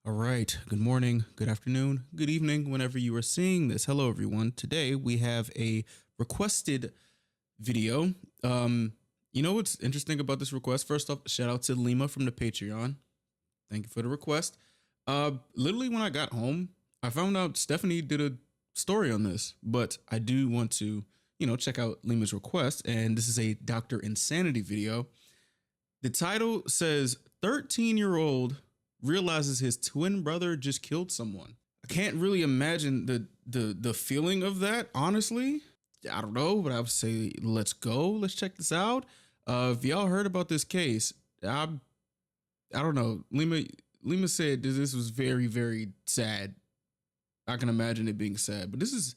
All right. Good morning, good afternoon, good evening, whenever you are seeing this. Hello, everyone. Today we have a requested video. You know what's interesting about this request? First off, shout out to Lima from the Patreon. Thank you for the request. Literally when I got home, I found out Stephanie did a story on this, but I do want to, check out Lima's request. And this is a Dr. Insanity video. The title says 13-year-old realizes his twin brother just killed someone. I can't really imagine the feeling of that, honestly. I don't know, but I would say let's go. Let's check this out. If y'all heard about this case, I don't know. Lima said this was very, very sad. I can imagine it being sad, but this is,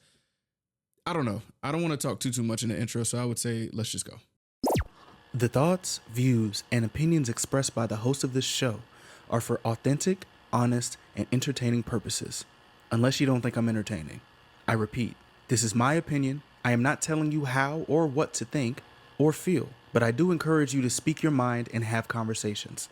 I don't know. I don't want to talk too much in the intro, so I would say let's just go. The thoughts, views, and opinions expressed by the host of this show are for authentic, honest, and entertaining purposes. Unless you don't think I'm entertaining. I repeat, this is my opinion. I am not telling you how or what to think or feel, but I do encourage you to speak your mind and have conversations.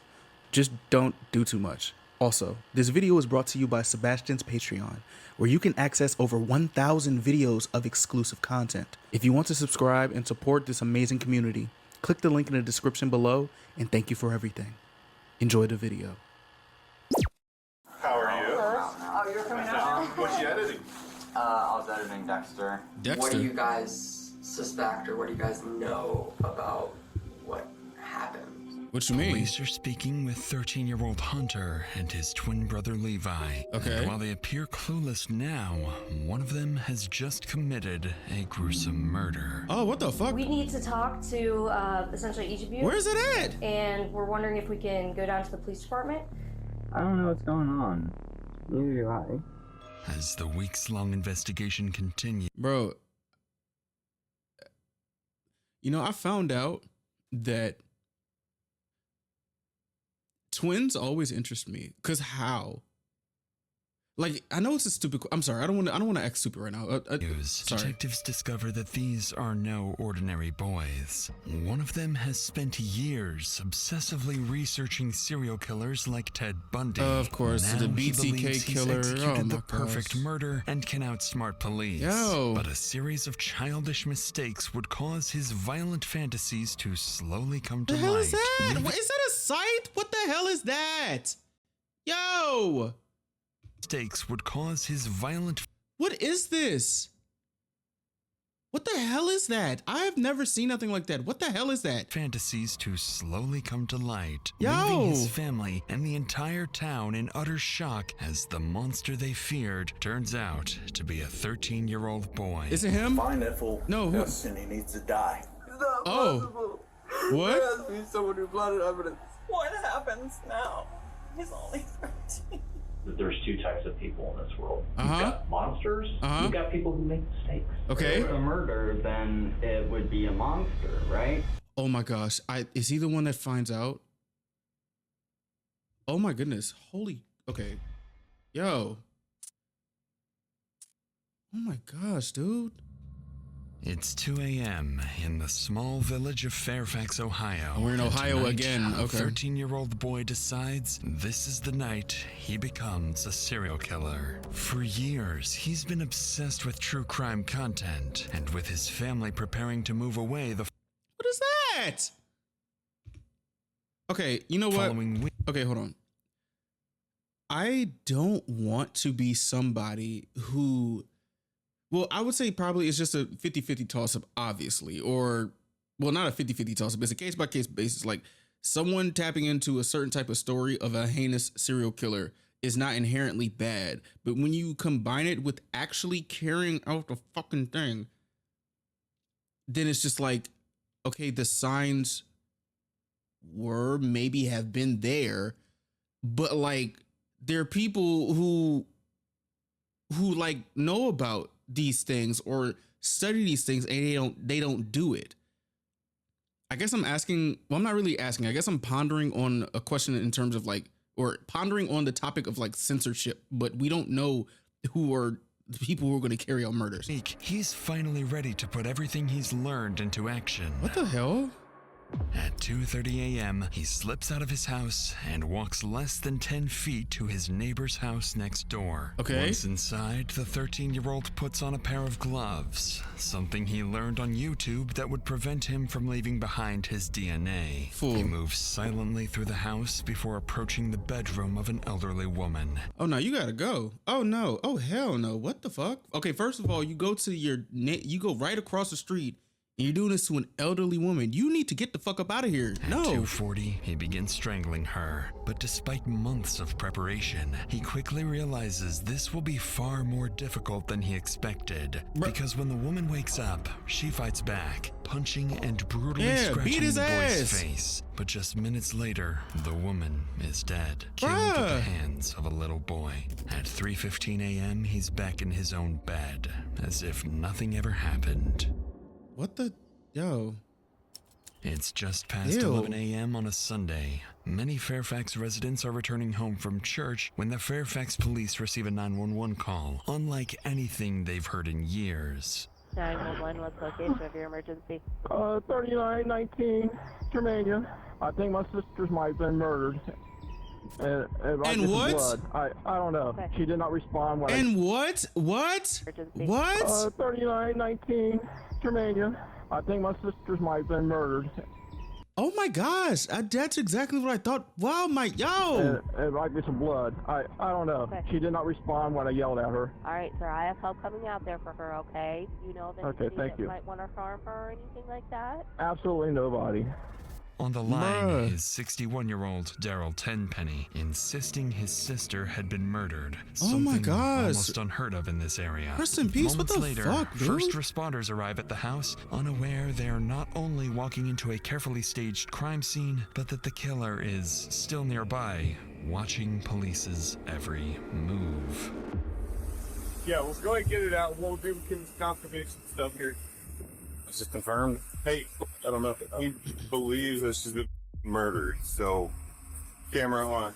Just don't do too much. Also, this video is brought to you by Sebastine's Patreon, where you can access over 1,000 videos of exclusive content. If you want to subscribe and support this amazing community, click the link in the description below, and thank you for everything. Enjoy the video. How are you? Oh, you're coming out? What's you editing? I was editing Dexter. Dexter? What do you guys suspect or what do you guys know about what happened? What you mean? Police are speaking with 13-year-old Hunter and his twin brother Levi. Okay. And while they appear clueless now, one of them has just committed a gruesome murder. Oh, what the fuck? We need to talk to essentially each of you. Where's it at? And we're wondering if we can go down to the police department. I don't know what's going on. Neither do I. As the weeks-long investigation continues, Bro, I found out that twins always interest me. Cause how? Like, I know it's a stupid. I'm sorry. I don't want to act stupid right now. Sorry. detectives discover that these are no ordinary boys. One of them has spent years obsessively researching serial killers like Ted Bundy. Of course, Now the he BTK believes he's killer. executed Oh my the perfect gosh. murder and can outsmart police. Yo. But a series of childish mistakes would cause his violent fantasies to slowly come to The hell light. is that? leaving What, is that a site? What the hell is that? Yo, Mistakes would cause his violent what is this? What the hell is that? I have never seen nothing like that. What the hell is that? fantasies to slowly come to light, Yo. leaving his family and the entire town in utter shock as the monster they feared turns out to be a 13-year-old boy. Is it him? Find that fool. No, who? Yes, and he needs to die. It's not Oh. possible. What? There has to be someone who planted evidence. What happens now? He's only 13. There's two types of people in this world. Uh-huh. You've got monsters, you've got people who make mistakes. Okay. If it were a murder, then it would be a monster, right? Oh my gosh. Is he the one that finds out? Oh my goodness. Holy. Okay. Yo. Oh my gosh, dude. It's 2 a.m. in the small village of Fairfax, Ohio. Oh, we're in And Ohio tonight, again. A Okay. 13-year-old boy decides this is the night he becomes a serial killer. For years, he's been obsessed with true crime content, and with his family preparing to move away the What is that? Okay, you know what? following week. Okay, hold on. I don't want to be somebody who, well, I would say probably it's just a 50-50 toss-up, obviously. Or, well, not a 50-50 toss-up. It's a case-by-case basis. Like, someone tapping into a certain type of story of a heinous serial killer is not inherently bad. But when you combine it with actually carrying out the fucking thing, then it's just like, okay, the signs were maybe have been there, but like there are people who like know about these things or study these things and they don't do it. I guess I'm asking, well, I'm not really asking. I guess I'm pondering on a question in terms of like, or pondering on the topic of like censorship, but we don't know who are the people who are going to carry out murders. He's finally ready to put everything he's learned into action. What the hell? At 2:30 a.m., he slips out of his house and walks less than 10 feet to his neighbor's house next door. Okay. Once inside, the 13-year-old puts on a pair of gloves, something he learned on YouTube that would prevent him from leaving behind his DNA. Fool. He moves silently through the house before approaching the bedroom of an elderly woman. Oh no, you gotta go. Oh no. Oh hell no. What the fuck? Okay, first of all, you go to you go right across the street. And you're doing this to an elderly woman. You need to get the fuck up out of here. At No. 2:40, he begins strangling her. But despite months of preparation, he quickly realizes this will be far more difficult than he expected. Because when the woman wakes up, she fights back, punching and brutally Yeah, scratching beat his the boy's ass. face. But just minutes later, the woman is dead, killed at the Bruh. hands of a little boy. At 3:15 a.m., he's back in his own bed, as if nothing ever happened. What the? Yo. It's just past Ew. 11 a.m. on a Sunday. Many Fairfax residents are returning home from church when the Fairfax police receive a 911 call, unlike anything they've heard in years. 911, what's the location of your emergency? 3919 Germania. I think my sister's might have been murdered. And what? Blood. I don't know. Okay. She did not respond when And what? What? Emergency. What? 3919 Germania. I think my sister's might have been murdered. Oh my gosh. That's exactly what I thought. Wow, my yo. It might be some blood. I don't know. Okay. She did not respond when I yelled at her. All right, sir, I have help coming out there for her, okay? Do you know of anybody Okay, thank that you. might want to harm her or anything like that? Absolutely nobody. On the line Bruh. is 61-year-old Daryl Tenpenny, insisting his sister had been murdered. Oh my Something gosh. almost unheard of in this area. Rest in peace. What Moments the later, fuck, dude? first responders arrive at the house, unaware they are not only walking into a carefully staged crime scene, but that the killer is still nearby, watching police's every move. Yeah, let's go ahead and get it out. We'll do confirmation stuff here. Is it confirmed? Hey, I don't know. He believes this is murder, so camera on.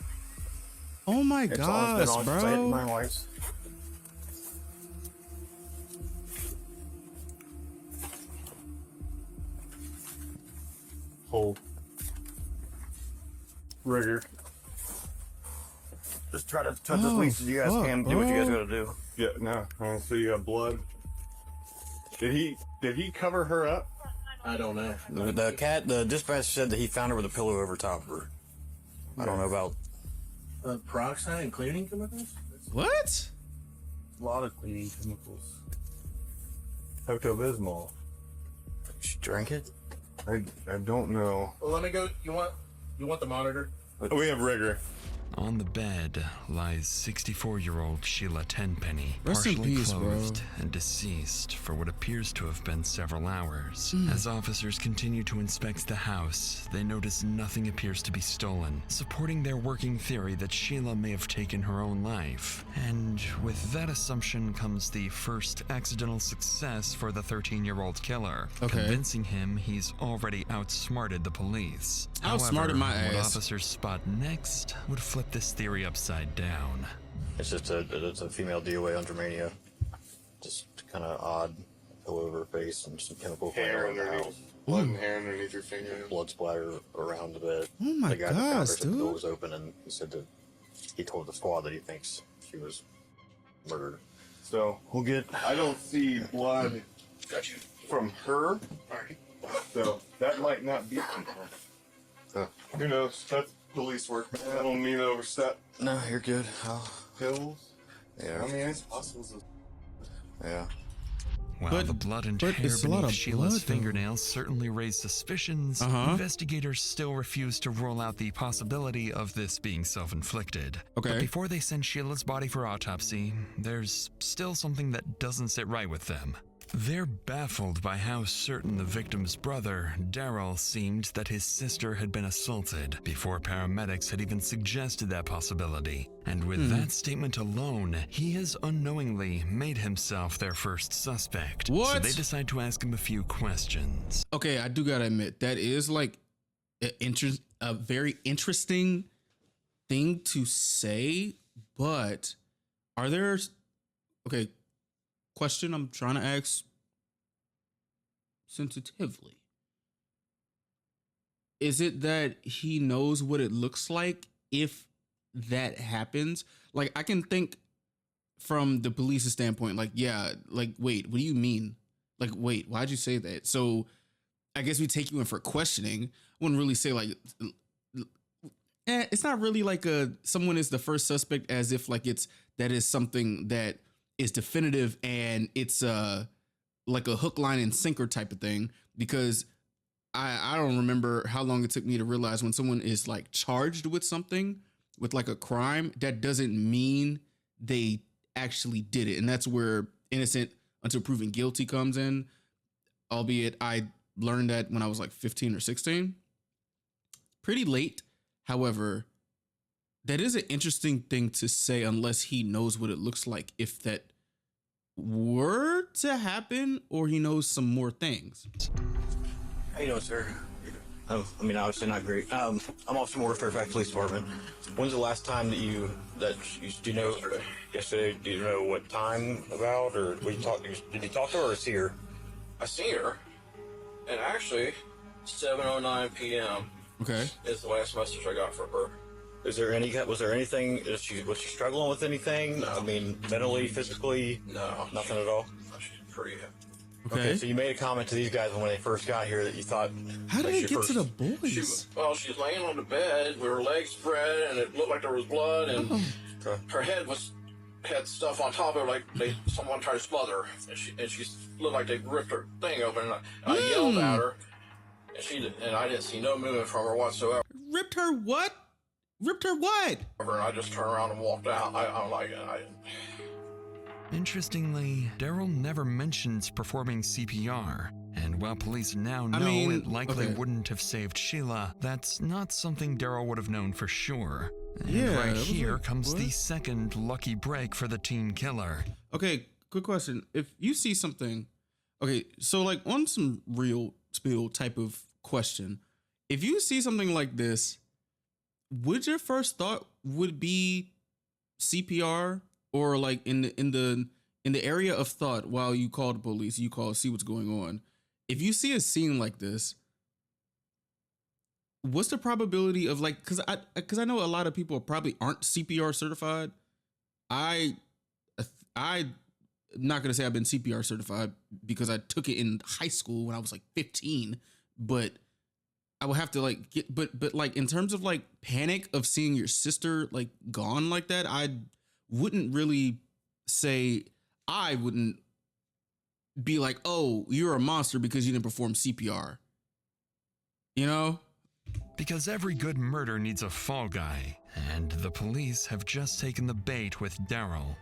Oh my It's gosh, on site at my bro. wife's. Hold. Rigor. Just try to touch as Oh, least as you guys fuck, can. Do what you guys bro. gotta do. Yeah, no. So you got blood. Did he cover her up? I don't know. The dispatch said that he found her with a pillow over top of her. I don't know about peroxide and cleaning chemicals. What? A lot of cleaning chemicals. Pepto-Bismol. She drank it. I don't know. Well, let me go. You want the monitor? Oh, we have rigor. On the bed lies 64-year-old Sheila Tenpenny, Rest in partially peace, bro. clothed and deceased for what appears to have been several hours. As officers continue to inspect the house, they notice nothing appears to be stolen, supporting their working theory that Sheila may have taken her own life. And with that assumption comes the first accidental success for the 13-year-old killer, Okay. convincing him he's already outsmarted the police. Outsmarted my What ass. officers spot next would flip this theory upside down. It's just it's a female DOA on Germania. Just kind of odd pillow over her face and some chemical Hair around the underneath. house. Blood and hair underneath your finger. Blood splatter around the bed. Oh my the guy that found her gosh, said the door dude. was open, and he said that he told the squad that he thinks she was murdered. So We'll get. I don't see blood from her. So that might not be from her. Who knows? That's police work. I don't mean to overstep. No, you're good. Pills. Yeah. I mean, it's possible. Yeah. While But- the blood and but hair it's a lot beneath of Sheila's blood, though. fingernails certainly raise suspicions, Uh-huh. investigators still refuse to rule out the possibility of this being self-inflicted. Okay. But before they send Sheila's body for autopsy, there's still something that doesn't sit right with them. They're baffled by how certain the victim's brother, Daryl, seemed that his sister had been assaulted before paramedics had even suggested that possibility. And with that statement alone, he has unknowingly made himself their first suspect. So What? they decide to ask him a few questions. Okay, I do gotta admit that is like a very interesting thing to say, but are there? Okay, question I'm trying to ask sensitively. is it that he knows what it looks like if that happens? Like, I can think from the police's standpoint, like, yeah, like, wait, what do you mean? Like, wait, why'd you say that? So I guess we take you in for questioning. I wouldn't really say like, it's not really like someone is the first suspect as if like that is something that is definitive and it's like a hook, line, and sinker type of thing, because I don't remember how long it took me to realize when someone is like charged with something, with like a crime, that doesn't mean they actually did it. And that's where innocent until proven guilty comes in. Albeit I learned that when I was like 15 or 16. Pretty late. However, that is an interesting thing to say unless he knows what it looks like if that were to happen, or he knows some more things. How you doing, sir? I mean, obviously not great. I'm Officer Moore, Fairfax Police Department. When's the last time that you do you know? Yesterday. Do you know what time about, or did you talk to her or see her? I seen her, and actually, 7:09 p.m. Okay. is the last message I got from her. Was there anything? Was she struggling with anything? No. I mean, mentally, physically? No. Nothing at all? No, she's pretty happy. Okay. So you made a comment to these guys when they first got here that you thought. How did it get to the boys? She's laying on the bed with her legs spread, and it looked like there was blood, and her head had stuff on top of it, like someone tried to smother her, and she looked like they ripped her thing open. And I yelled at her, and I didn't see no movement from her whatsoever. Ripped her what? Ripped her what? And I just turned around and walked out. I don't like it. Interestingly, Daryl never mentions performing CPR, and while police now know it likely wouldn't have saved Sheila, that's not something Daryl would have known for sure. And right here comes the second lucky break for the teen killer. Okay, quick question. If you see something, okay, so like on some real spiel type of question, if you see something like this, would your first thought would be CPR, or like in the area of thought while you call the police, you call see what's going on? If you see a scene like this, what's the probability of like, because I know a lot of people probably aren't CPR certified. I'm not gonna say I've been CPR certified because I took it in high school when I was like 15, but I would have to like get, but like in terms of like panic of seeing your sister like gone like that, I wouldn't really say, I wouldn't be like, oh, you're a monster because you didn't perform CPR. You know? Because every good murder needs a fall guy, and the police have just taken the bait with Daryl.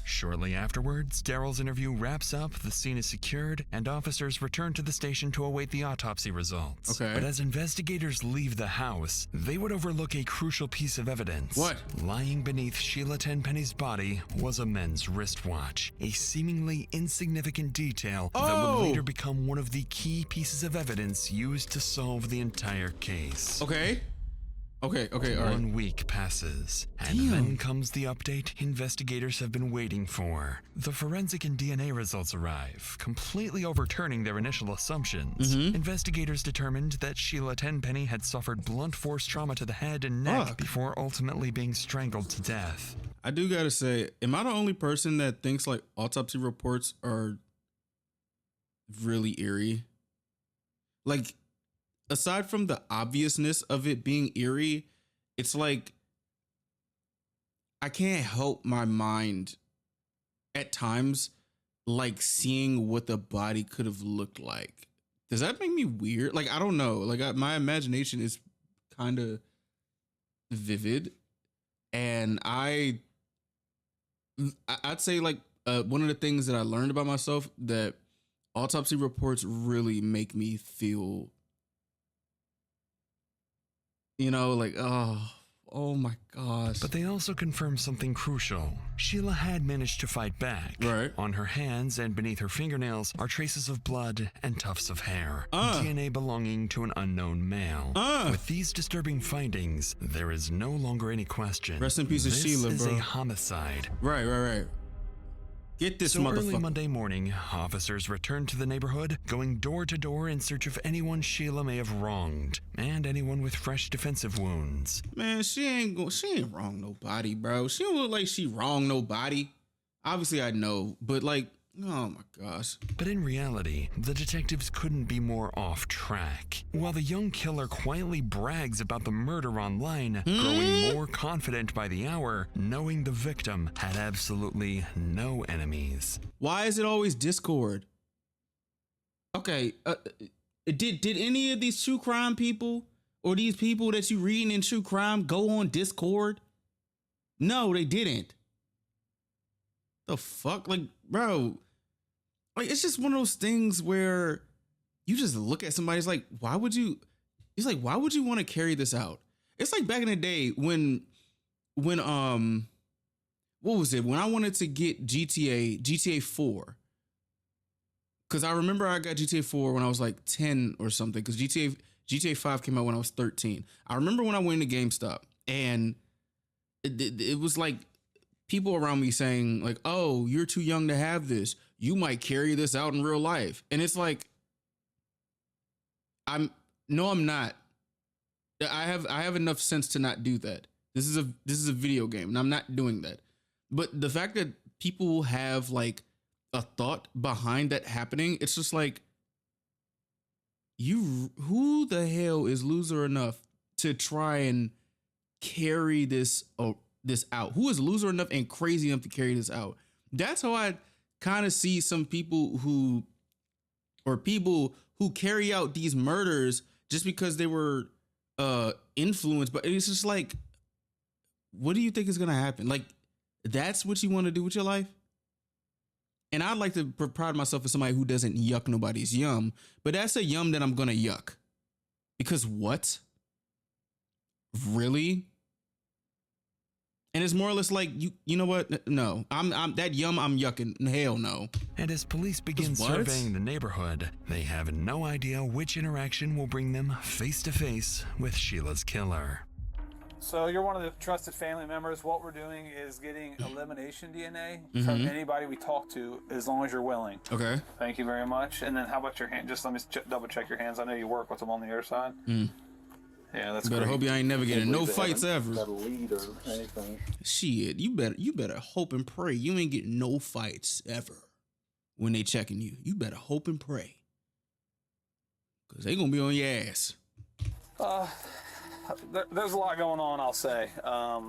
Shortly afterwards, Daryl's interview wraps up, the scene is secured, and officers return to the station to await the autopsy results. Okay. But as investigators leave the house, they would overlook a crucial piece of evidence. What? Lying beneath Sheila Tenpenny's body was a men's wristwatch, a seemingly insignificant detail that would later become one of the key pieces of evidence used to solve the entire case. Okay. All right. 1 week passes, and then comes the update investigators have been waiting for. The forensic and DNA results arrive, completely overturning their initial assumptions. Investigators determined that Sheila Tenpenny had suffered blunt force trauma to the head and neck before ultimately being strangled to death. I do gotta say, am I the only person that thinks like autopsy reports are really eerie? Like, aside from the obviousness of it being eerie, it's like I can't help my mind at times like seeing what the body could have looked like. Does that make me weird? Like, I don't know. Like, my imagination is kind of vivid, and I'd say like one of the things that I learned about myself, that autopsy reports really make me feel, you know, like, oh my gosh. But they also confirmed something crucial. Sheila had managed to fight back. Right. On her hands and beneath her fingernails are traces of blood and tufts of hair. DNA belonging to an unknown male. With these disturbing findings, there is no longer any question. Rest in peace of Sheila, bro. This is a homicide. Right. Get this So early motherfucker. Monday morning, officers returned to the neighborhood, going door to door in search of anyone Sheila may have wronged, and anyone with fresh defensive wounds. Man, she ain't wrong nobody, bro. She don't look like she wronged nobody. Obviously, I know, but like, oh my gosh. But in reality, the detectives couldn't be more off track. While the young killer quietly brags about the murder online, growing more confident by the hour, knowing the victim had absolutely no enemies. Why is it always Discord? Okay, did any of these true crime people or these people that you reading in true crime go on Discord? No, they didn't. The fuck, like, bro. Like, it's just one of those things where you just look at somebody, it's like, why would you want to carry this out? It's like back in the day when what was it? When I wanted to get GTA 4. Cause I remember I got GTA 4 when I was like 10 or something. Cause GTA 5 came out when I was 13. I remember when I went into GameStop and it was like people around me saying like, oh, you're too young to have this. You might carry this out in real life. And it's like, I'm not. I have enough sense to not do that. This is a video game and I'm not doing that. But the fact that people have like a thought behind that happening, it's just like, who the hell is loser enough to try and carry this out? Who is loser enough and crazy enough to carry this out? That's how I kind of see some people who carry out these murders just because they were influenced. But it's just like, what do you think is gonna happen? Like, that's what you want to do with your life? And I'd like to pride myself as somebody who doesn't yuck nobody's yum, but that's a yum that I'm gonna yuck. Because what? Really? And it's more or less like, you know what? No, I'm that yum I'm yucking. Hell no. And as police begin surveying the neighborhood, they have no idea which interaction will bring them face to face with Sheila's killer. So you're one of the trusted family members. What we're doing is getting elimination DNA from anybody we talk to, as long as you're willing. Okay. Thank you very much. And then how about your hand? Just let me double check your hands. I know you work with them on the other side. Yeah, that's better great. hope you ain't never getting no fights ever. Got a lead or anything. Shit, you better hope and pray you ain't getting no fights ever when they checking you. You better hope and pray, cause they gonna be on your ass. There's a lot going on, I'll say.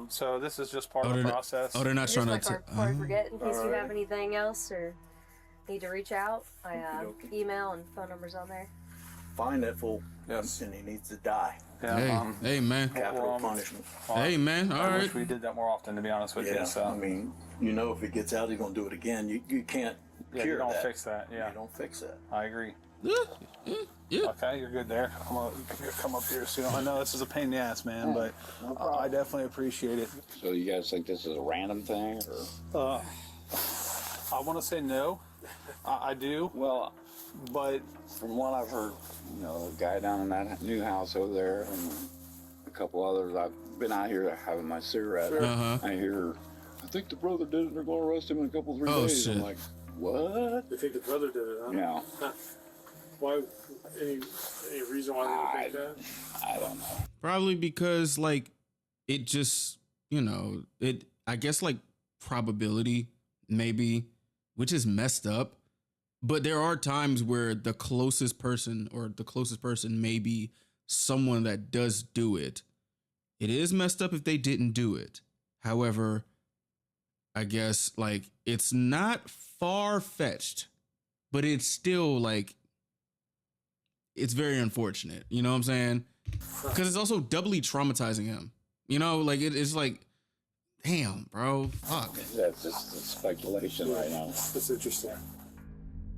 So this is just part of the process. Oh, they're not trying to. Before I forget, in case you have anything else or need to reach out, I have email and phone numbers on there. Find that fool. Yes. And he needs to die. Yeah, hey man. Capital punishment. Hey man, all I right. wish we did that more often, to be honest with you. So I mean, you know, if he gets out, he's gonna do it again. You can't cure you don't that. fix that. Yeah, You don't fix that. I agree. Yeah. Okay, you're good there. I'm gonna come up here soon. I know this is a pain in the ass, man, but I definitely appreciate it. So you guys think this is a random thing, or? I want to say no. I do. Well, but from what I've heard, you know, the guy down in that new house over there, and a couple others, I've been out here having my cigarette. I hear, I think the brother did it. They're going to arrest him in a couple, 3 days. Shit. I'm like, what? You think the brother did it, huh? Yeah. Why? Any reason why they think that? I don't know. Probably because like it just, you know, I guess like probability maybe, which is messed up. But there are times where the closest person may be someone that does do it. It is messed up if they didn't do it. However, I guess like it's not far-fetched, but it's still like, it's very unfortunate. You know what I'm saying? Because it's also doubly traumatizing him. You know, like it's like, damn, bro, fuck. That's just speculation right now. That's interesting.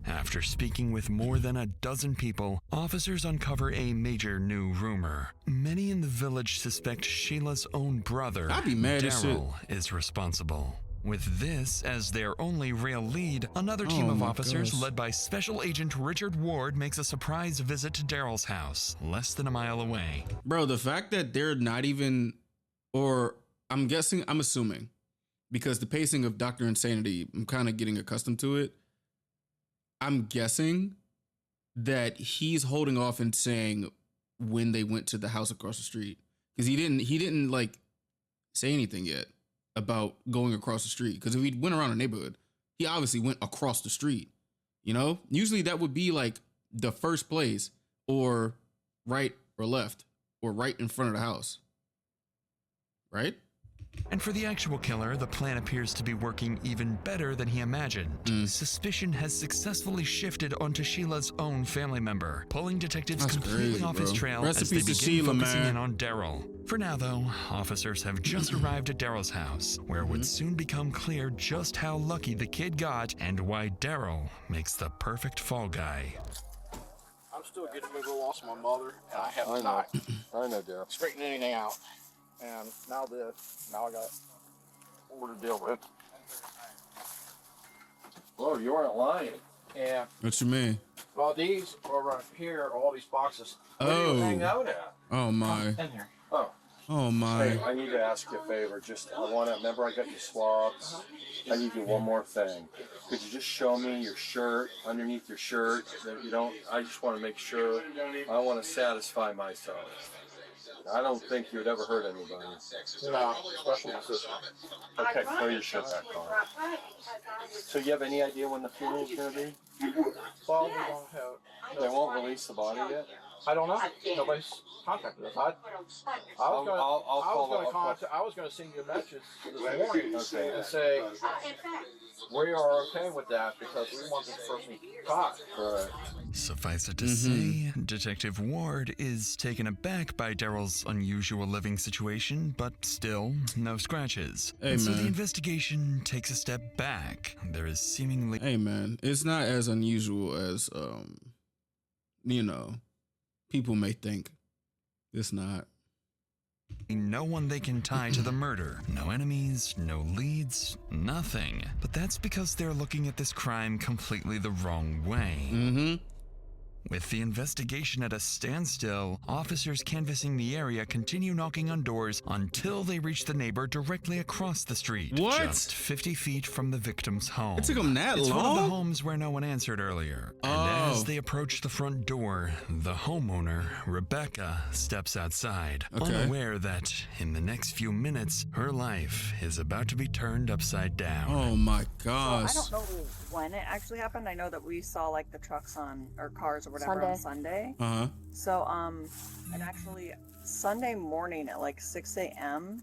After speaking with more than a dozen people, officers uncover a major new rumor. Many in the village suspect Sheila's own brother, I'd be mad as shit. Daryl, is responsible. With this as their only real lead, another team of officers led by Special Agent Richard Ward makes a surprise visit to Daryl's house, less than a mile away. Bro, the fact that they're not even, or I'm assuming because the pacing of Dr. Insanity, I'm kind of getting accustomed to it. I'm guessing that he's holding off and saying when they went to the house across the street, because he didn't like say anything yet about going across the street. Because if he went around the neighborhood, he obviously went across the street. You know, usually that would be like the first place, or right or left, or right in front of the house, right? And for the actual killer, the plan appears to be working even better than he imagined. Suspicion has successfully shifted onto Sheila's own family member, pulling detectives completely off his trail as they begin focusing in on Daryl. For now, though, officers have just arrived at Daryl's house, where it would soon become clear just how lucky the kid got and why Daryl makes the perfect fall guy. I'm still getting a little lost with my mother, and I have I not know, Daryl. straightened anything out. And now I got more to deal with. Whoa, you weren't lying. Yeah. What you mean? Well, these are right here, all these boxes. Where do you hang out at? Oh my. In here. Oh my. Hey, I need to ask you a favor. Remember I got you swabs? I need you one more thing. Could you just show me your shirt, underneath your shirt, that you don't, I just want to make sure, I want to satisfy myself. I don't think you'd ever hurt anybody. No, especially my sister. Okay, throw your shit back on. So you have any idea when the funeral's going to be? Well, we don't have. They won't release the body yet? I don't know. Nobody's contacted us. I was going to send you a message this morning and say we are okay with that because we want this person caught. Right. Suffice it to say, Detective Ward is taken aback by Daryl's unusual living situation, but still no scratches. Hey, so the man. investigation takes a step back. There is seemingly... Hey man, it's not as unusual as people may think. It's not. No one they can tie to the murder. No enemies, no leads, nothing. But that's because they're looking at this crime completely the wrong way. With the investigation at a standstill, officers canvassing the area continue knocking on doors until they reach the neighbor directly across the street. What? Just 50 feet from the victim's home. It took them that It's long? one of the homes where no one answered earlier. And as they approach the front door, the homeowner, Rebecca, steps outside, unaware that in the next few minutes, her life is about to be turned upside down. Oh my So gosh. I don't know when it actually happened. I know that we saw like the trucks or cars or whatever on Sunday. So and actually Sunday morning at like 6 a.m.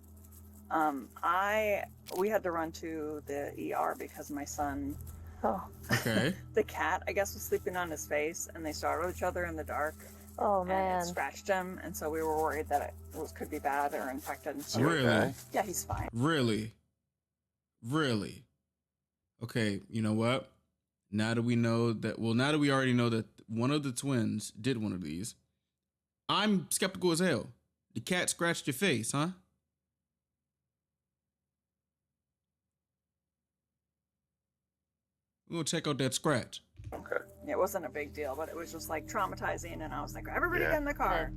We had to run to the ER because my son, Okay. the cat, I guess, was sleeping on his face, and they startled each other in the dark. Oh And man. it scratched him, and so we were worried that it could be bad or infected. And so Really? Yeah, he's fine. Really? Okay, you know what? Now that we already know that one of the twins did one of these, I'm skeptical as hell. The cat scratched your face, huh? We're gonna check out that scratch. Okay. It wasn't a big deal, but it was just like traumatizing, and I was like, everybody get in the car.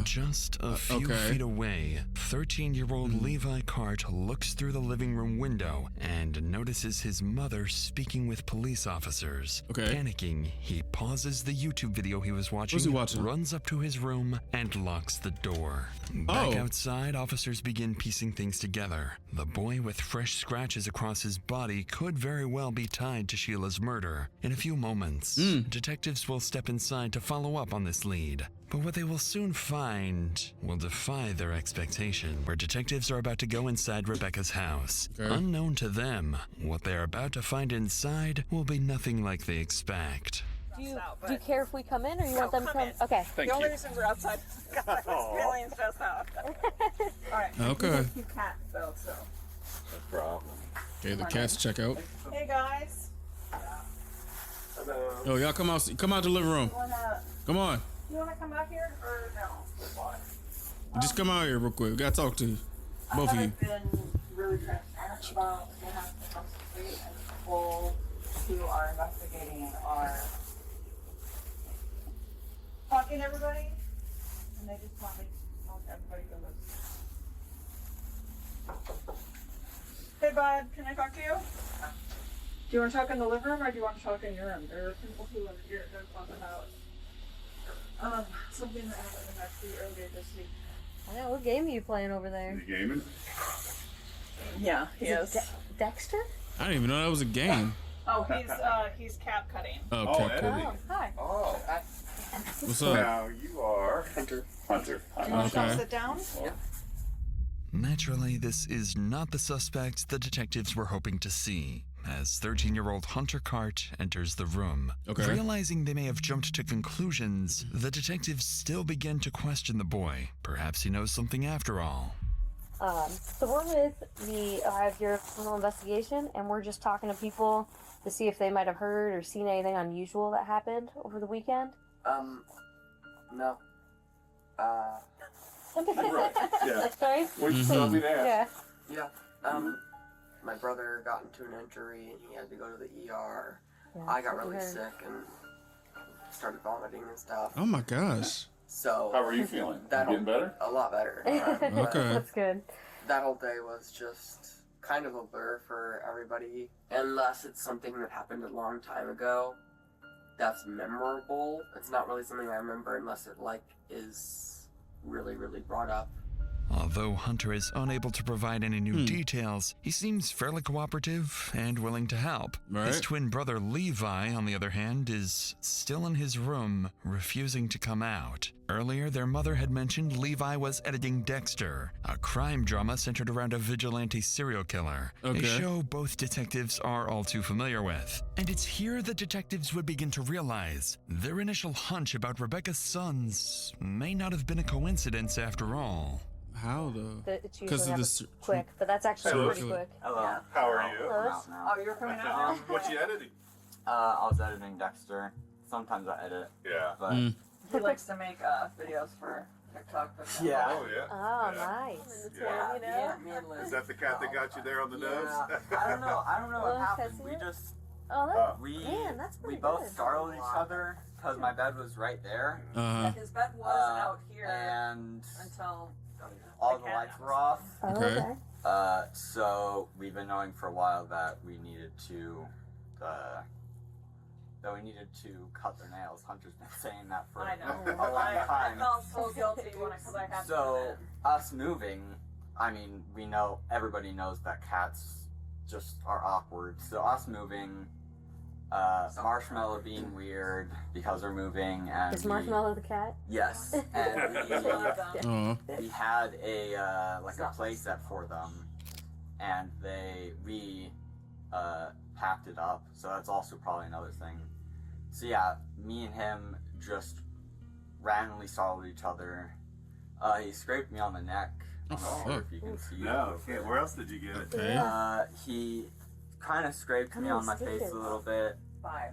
Just a few feet away, 13-year-old Levi Cart looks through the living room window and notices his mother speaking with police officers. Panicking, he pauses the YouTube video he was watching, What's he watching? runs up to his room, and locks the door. Back outside, officers begin piecing things together. The boy with fresh scratches across his body could very well be tied to Sheila's murder. In a few moments, detectives will step inside to follow up on this lead. But what they will soon find will defy their expectation, where detectives are about to go inside Rebecca's house. Unknown to them, what they're about to find inside will be nothing like they expect. Do you care if we come in, or you want them to come? Okay. The only reason we're outside is because I was feeling stressed out. All right. Okay. Cute cat, though, so. No problem. Okay, the cats check out. Hey guys. Yo, y'all come out the living room. Come on. You want to come out here or no? Just come out here real quick. We gotta talk to you. Both of you. I've been really transparent about what happened across the street, and people who are investigating are talking to everybody, and they just want everybody to listen. Hey bud, can I talk to you? Do you want to talk in the living room or do you want to talk in your room? There are people who are here to talk about something that happened actually earlier this week. I know, what game are you playing over there? You gaming? Yeah, he is. Dexter? I didn't even know that was a game. Oh, he's cap cutting. Okay, cool. Oh, hi. Oh. What's up? Now you are Hunter. Do you want to sit down? Yeah. Naturally, this is not the suspect the detectives were hoping to see, as 13-year-old Hunter Cart enters the room. Okay. Realizing they may have jumped to conclusions, the detectives still begin to question the boy. Perhaps he knows something after all. So we're with the your criminal investigation, and we're just talking to people to see if they might have heard or seen anything unusual that happened over the weekend. No. Right. Yeah. Sorry? What you told me to ask. Yeah. Yeah. My brother got into an injury and he had to go to the ER. Yeah, I got that's what really I heard. sick and started vomiting and stuff. Oh my gosh. So How are you feeling? You getting better? A lot better. Okay. That's good. That whole day was just kind of a blur for everybody. Unless it's something that happened a long time ago that's memorable. It's not really something I remember unless it is really, really brought up. Although Hunter is unable to provide any new details, he seems fairly cooperative and willing to help. Right. His twin brother Levi, on the other hand, is still in his room, refusing to come out. Earlier, their mother had mentioned Levi was editing Dexter, a crime drama centered around a vigilante serial killer, a show both detectives are all too familiar with. And it's here the detectives would begin to realize their initial hunch about Rebecca's sons may not have been a coincidence after all. How though? It's usually of this quick, but that's actually pretty quick. Hello. Yeah. How are you? Hello. Oh, you're coming out now? What you editing? I was editing Dexter. Sometimes I edit. Yeah. But He likes to make videos for TikTok. yeah. Oh yeah. Oh, Yeah. nice. Yeah. Me and Liz. Is that the cat that got you there on the nose? I don't know. I don't know what Well, happened. can I We see it? just Oh, we that's we pretty both good. startled each other because my bed was right there, His bed was out here and until all the lights were off. Oh, Okay. So we've been knowing for a while that we needed to cut their nails. Hunter's been saying that for I know. a long time. I felt so guilty because I had So us moving, I mean, we know, everybody knows that cats just are awkward. So us moving, Marshmallow being weird because we're moving, and Is Marshmallow the cat? yes, and we had a like a play set for them, and we packed it up. So that's also probably another thing. So yeah, me and him just randomly startled each other. He scraped me on the neck. I'm not sure if you can see No, okay. Where else did you get it? Okay. He kind of scraped me on my face a little bit. 5.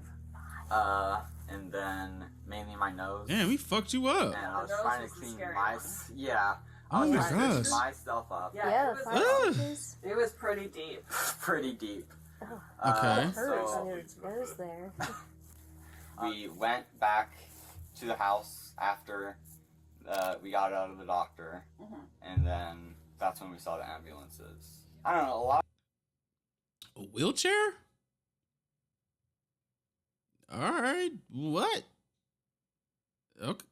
And then mainly my nose. Damn, we fucked you up. And I was nose trying was to the clean scary my one. yeah. Oh I was my trying to gosh. clean myself up. Yeah, It was pretty deep. Pretty deep. Okay. It hurts So on your nose there. we went back to the house after we got out of the doctor, and then that's when we saw the ambulances. I don't know, a lot. A wheelchair? All right. What? Okay.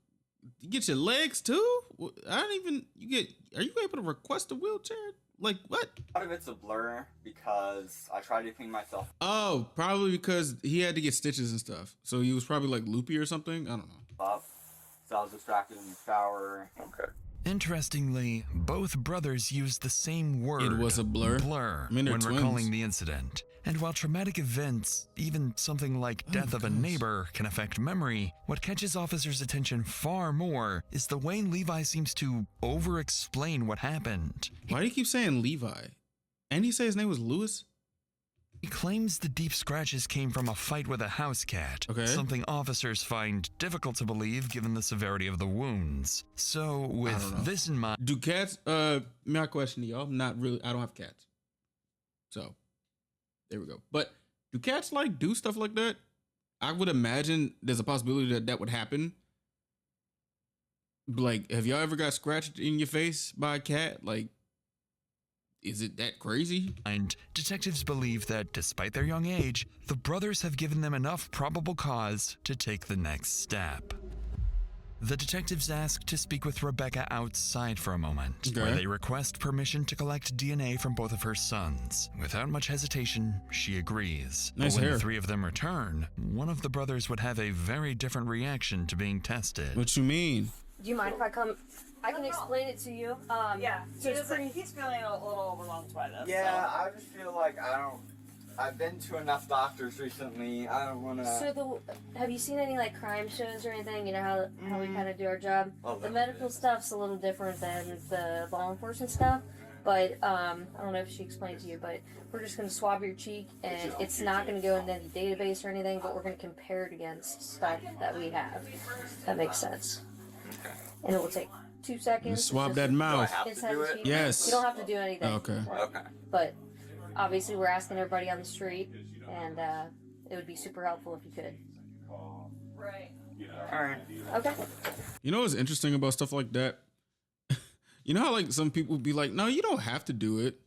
You get your legs too? I don't even. You get. Are you able to request a wheelchair? Like what? A lot of it's a blur because I tried to clean myself. Oh, probably because he had to get stitches and stuff. So he was probably like loopy or something. I don't know. Up, so I was distracted in the shower. Okay. Interestingly, both brothers used the same word. It was a blur. Blur. I mean, they're when twins. recalling the incident. And while traumatic events, even something like death of a neighbor, can affect memory, what catches officers' attention far more is the way Levi seems to over-explain what happened. Why do you keep saying Levi? And he say his name was Lewis? He claims the deep scratches came from a fight with a house cat, something officers find difficult to believe given the severity of the wounds. So, with this in mind... Do cats, my question to y'all, not really, I don't have cats. So, there we go. But do cats like do stuff like that? I would imagine there's a possibility that that would happen. Like, have y'all ever got scratched in your face by a cat? Like, is it that crazy? And detectives believe that despite their young age, the brothers have given them enough probable cause to take the next step. The detectives ask to speak with Rebecca outside for a moment, where they request permission to collect DNA from both of her sons. Without much hesitation, she agrees. Nice but when hair. the three of them return, one of the brothers would have a very different reaction to being tested. What you mean? Do you mind if I come? I can explain it to you. Yeah, So it's pretty. he's feeling a little overwhelmed by this. Yeah, I just feel like I've been to enough doctors recently. I don't want to. So have you seen any like crime shows or anything? You know how we kind of do our job. Oh, The medical stuff's a little different than the law enforcement stuff. But I don't know if she explained to you, but we're just going to swab your cheek, and it's not going to go into any database or anything. But we're going to compare it against stuff that we have. That makes sense. Okay. And it will take 2 seconds. Swab that mouth. Do I have to do it? Yes. You don't have to do anything. Okay. Okay. But obviously, we're asking everybody on the street, and it would be super helpful if you could. Right. All right. Okay. You know what's interesting about stuff like that? You know how like some people be like, no, you don't have to do it.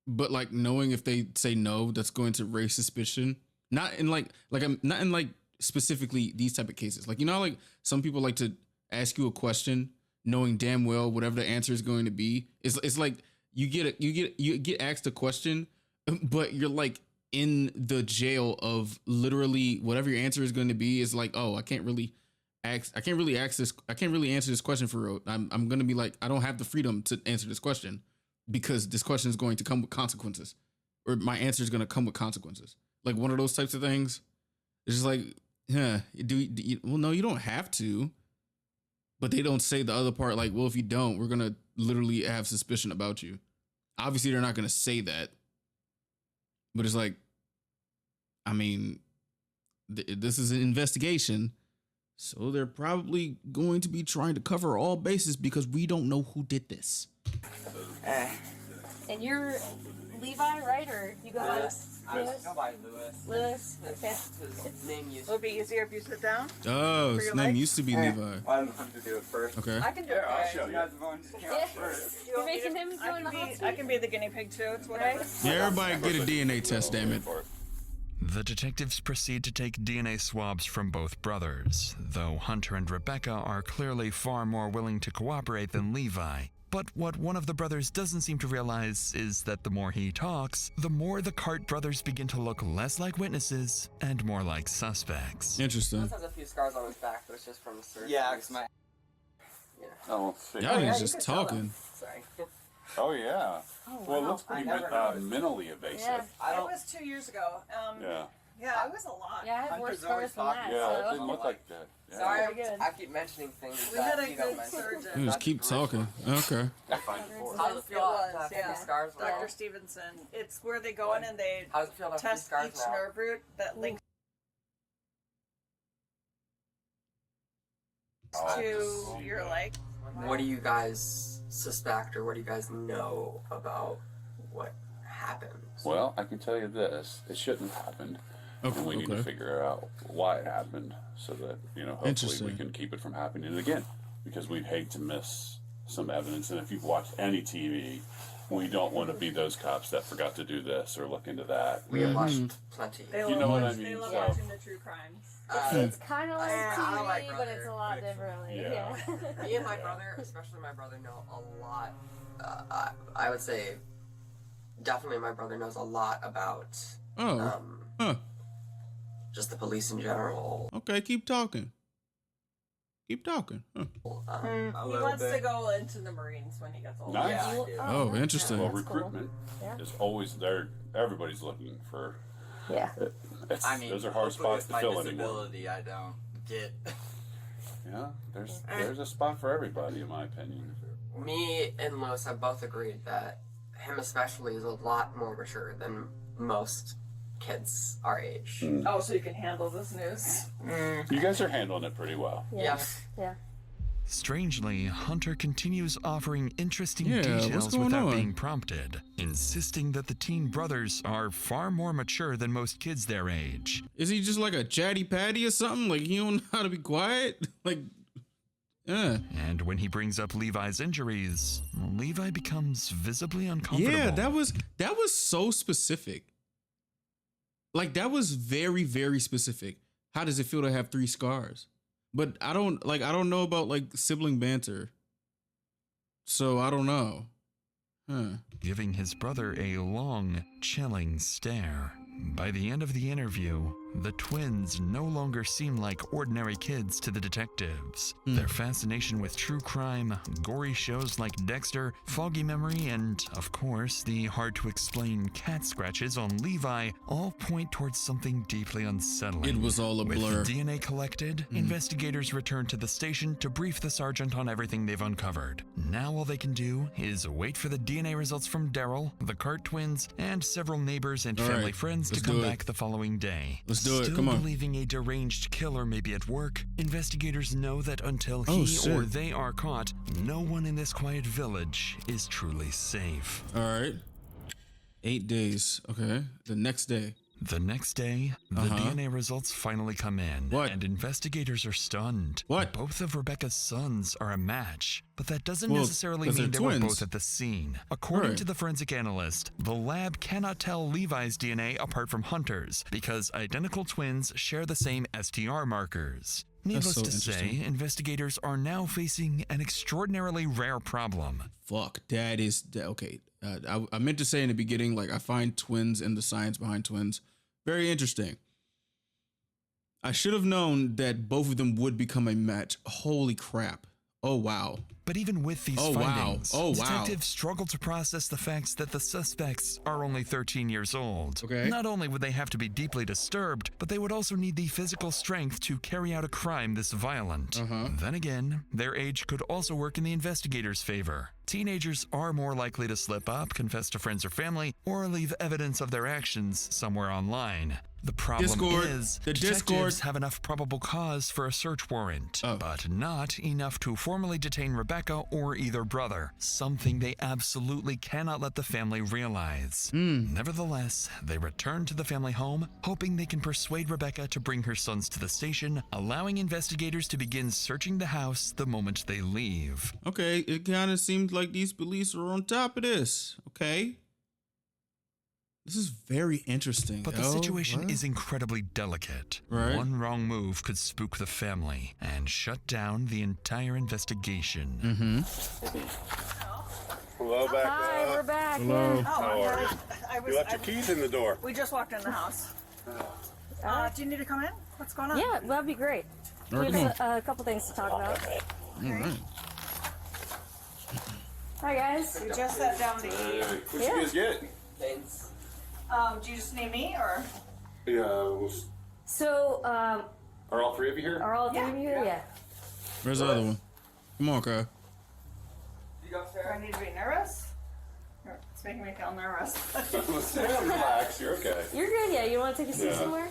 But like knowing if they say no, that's going to raise suspicion. Not in I'm not in like specifically these type of cases. Like, you know, like some people like to ask you a question knowing damn well whatever the answer is going to be. It's like you get asked a question, but you're like in the jail of literally whatever your answer is going to be is like, oh, I can't really answer this question for real. I'm going to be like, I don't have the freedom to answer this question because this question is going to come with consequences, or my answer is going to come with consequences. Like one of those types of things. It's just like, well, no, you don't have to, but they don't say the other part. Like, well, if you don't, we're going to literally have suspicion about you. Obviously they're not going to say that, but it's like, I mean, this is an investigation. So they're probably going to be trying to cover all bases because we don't know who did this. And you're Levi, right? Or you go by Lewis? Go by Lewis. Lewis? Okay. His name used It'll be easier if you sit down. Oh, his name used to be Levi. I'm going to do it first. Okay. I can do it. I'll show you. You're making him go in the hot seat? I can be the guinea pig too. It's whatever. Yeah, everybody get a DNA test, damn it. The detectives proceed to take DNA swabs from both brothers, though Hunter and Rebecca are clearly far more willing to cooperate than Levi. But what one of the brothers doesn't seem to realize is that the more he talks, the more the Cart brothers begin to look less like witnesses and more like suspects. Interesting. He has a few scars on his back, but it's just from the surgery. Yeah, because my. Oh, Y'all niggas just talking. Sorry. Oh yeah. Oh, Well, it wow. looks pretty I never noticed. minimally invasive. Yeah. It was 2 years ago. Yeah. Yeah, it was a lot. Yeah, I have worse Hunter's always scars than that. Yeah, it So. didn't look like that. Yeah. Sorry, Very good. I keep mentioning things We that had a you don't good mention. surgeon. You just keep talking. Okay. How does it feel It was, to have yeah. any scars now? Dr. Stevenson. It's where they go in and they How does it feel to have test scars each now? nerve root that links to your leg. What do you guys suspect, or what do you guys know about what happened? Well, I can tell you this: it shouldn't have happened, and we need to Okay. figure out why it happened, so that hopefully Interesting. we can keep it from happening again. Because we'd hate to miss some evidence, and if you've watched any TV, we don't want to be those cops that forgot to do this or look into that. We have watched plenty. They You love know what I watch- They mean, love so- watching the true crimes. It's kind of like I TV, don't like but it's a lot differently. Yeah. Me and my brother, especially my brother, know a lot. I would say, definitely my brother knows a lot about just the police in general. Okay, keep talking. Keep talking. Huh. He wants to go into the Marines when he gets older. Nice. Yeah, I do. Oh, interesting. Well, That's cool. recruitment Yeah. is always there. Everybody's looking for. Yeah. I mean, those are hard hopefully spots with to my fill anymore. disability, I don't get. Yeah, there's a spot for everybody, in my opinion. Me and Lewis have both agreed that him especially is a lot more mature than most kids our age. Oh, so you can handle this news. You guys are handling it pretty well. Yeah. Yeah. Strangely, Hunter continues offering interesting Yeah, what's details going without on? being prompted, insisting that the teen brothers are far more mature than most kids their age. Is he just like a chatty patty or something? Like, he don't know how to be quiet? Like, Yeah. And when he brings up Levi's injuries, Levi becomes visibly uncomfortable. Yeah, that was so specific. Like, that was very, very specific. How does it feel to have 3 scars? But I don't know about like sibling banter. So I don't know. Giving his brother a long, chilling stare. By the end of the interview, the twins no longer seem like ordinary kids to the detectives. Their fascination with true crime, gory shows like Dexter, foggy memory, and, of course, the hard-to-explain cat scratches on Levi all point towards something deeply unsettling. It was all a blur. With the DNA collected, investigators return to the station to brief the sergeant on everything they've uncovered. Now all they can do is wait for the DNA results from Daryl, the Cart twins, and several neighbors and family friends to come back the following day. Let's do it. Still Come on. believing a deranged killer may be at work, investigators know that until he or they are caught, no one in this quiet village is truly safe. All right. 8 days. Okay. The next day. The next day, the DNA results finally come in. And investigators are stunned. Both of Rebecca's sons are a match, but that doesn't necessarily mean they were both at the scene. According to the forensic analyst, the lab cannot tell Levi's DNA apart from Hunter's because identical twins share the same STR markers. Needless to say, investigators are now facing an extraordinarily rare problem. Fuck, that is okay. I meant to say in the beginning, like, I find twins and the science behind twins very interesting. I should have known that both of them would become a match. Holy crap. Oh, wow. But even with these findings, detectives struggle to process the facts that the suspects are only 13 years old. Not only would they have to be deeply disturbed, but they would also need the physical strength to carry out a crime this violent. Then again, their age could also work in the investigators' favor. Teenagers are more likely to slip up, confess to friends or family, or leave evidence of their actions somewhere online. The problem is, detectives have enough probable cause for a search warrant, but not enough to formally detain Rebecca or either brother, something they absolutely cannot let the family realize. Nevertheless, they return to the family home, hoping they can persuade Rebecca to bring her sons to the station, allowing investigators to begin searching the house the moment they leave. Okay, it kind of seems like these police are on top of this. Okay. This is very interesting. But the situation is incredibly delicate. One wrong move could spook the family and shut down the entire investigation. Hello, back. Hi, we're back. Hello. Yeah. How are you? You left your keys in the door. We just walked in the house. Do you need to come in? What's going on? Yeah, that'd be great. We have a couple things to talk about. Hi, guys. We just sat down to eat. What you guys get? Thanks. Do you just need me or? Yeah. So, Are all 3 of you here? Are all 3 of you here? Yeah. Where's the other one? Come on, Kyle. Do I need to be nervous? It's making me feel nervous. Relax. You're okay. You're good. Yeah. You want to take a seat somewhere?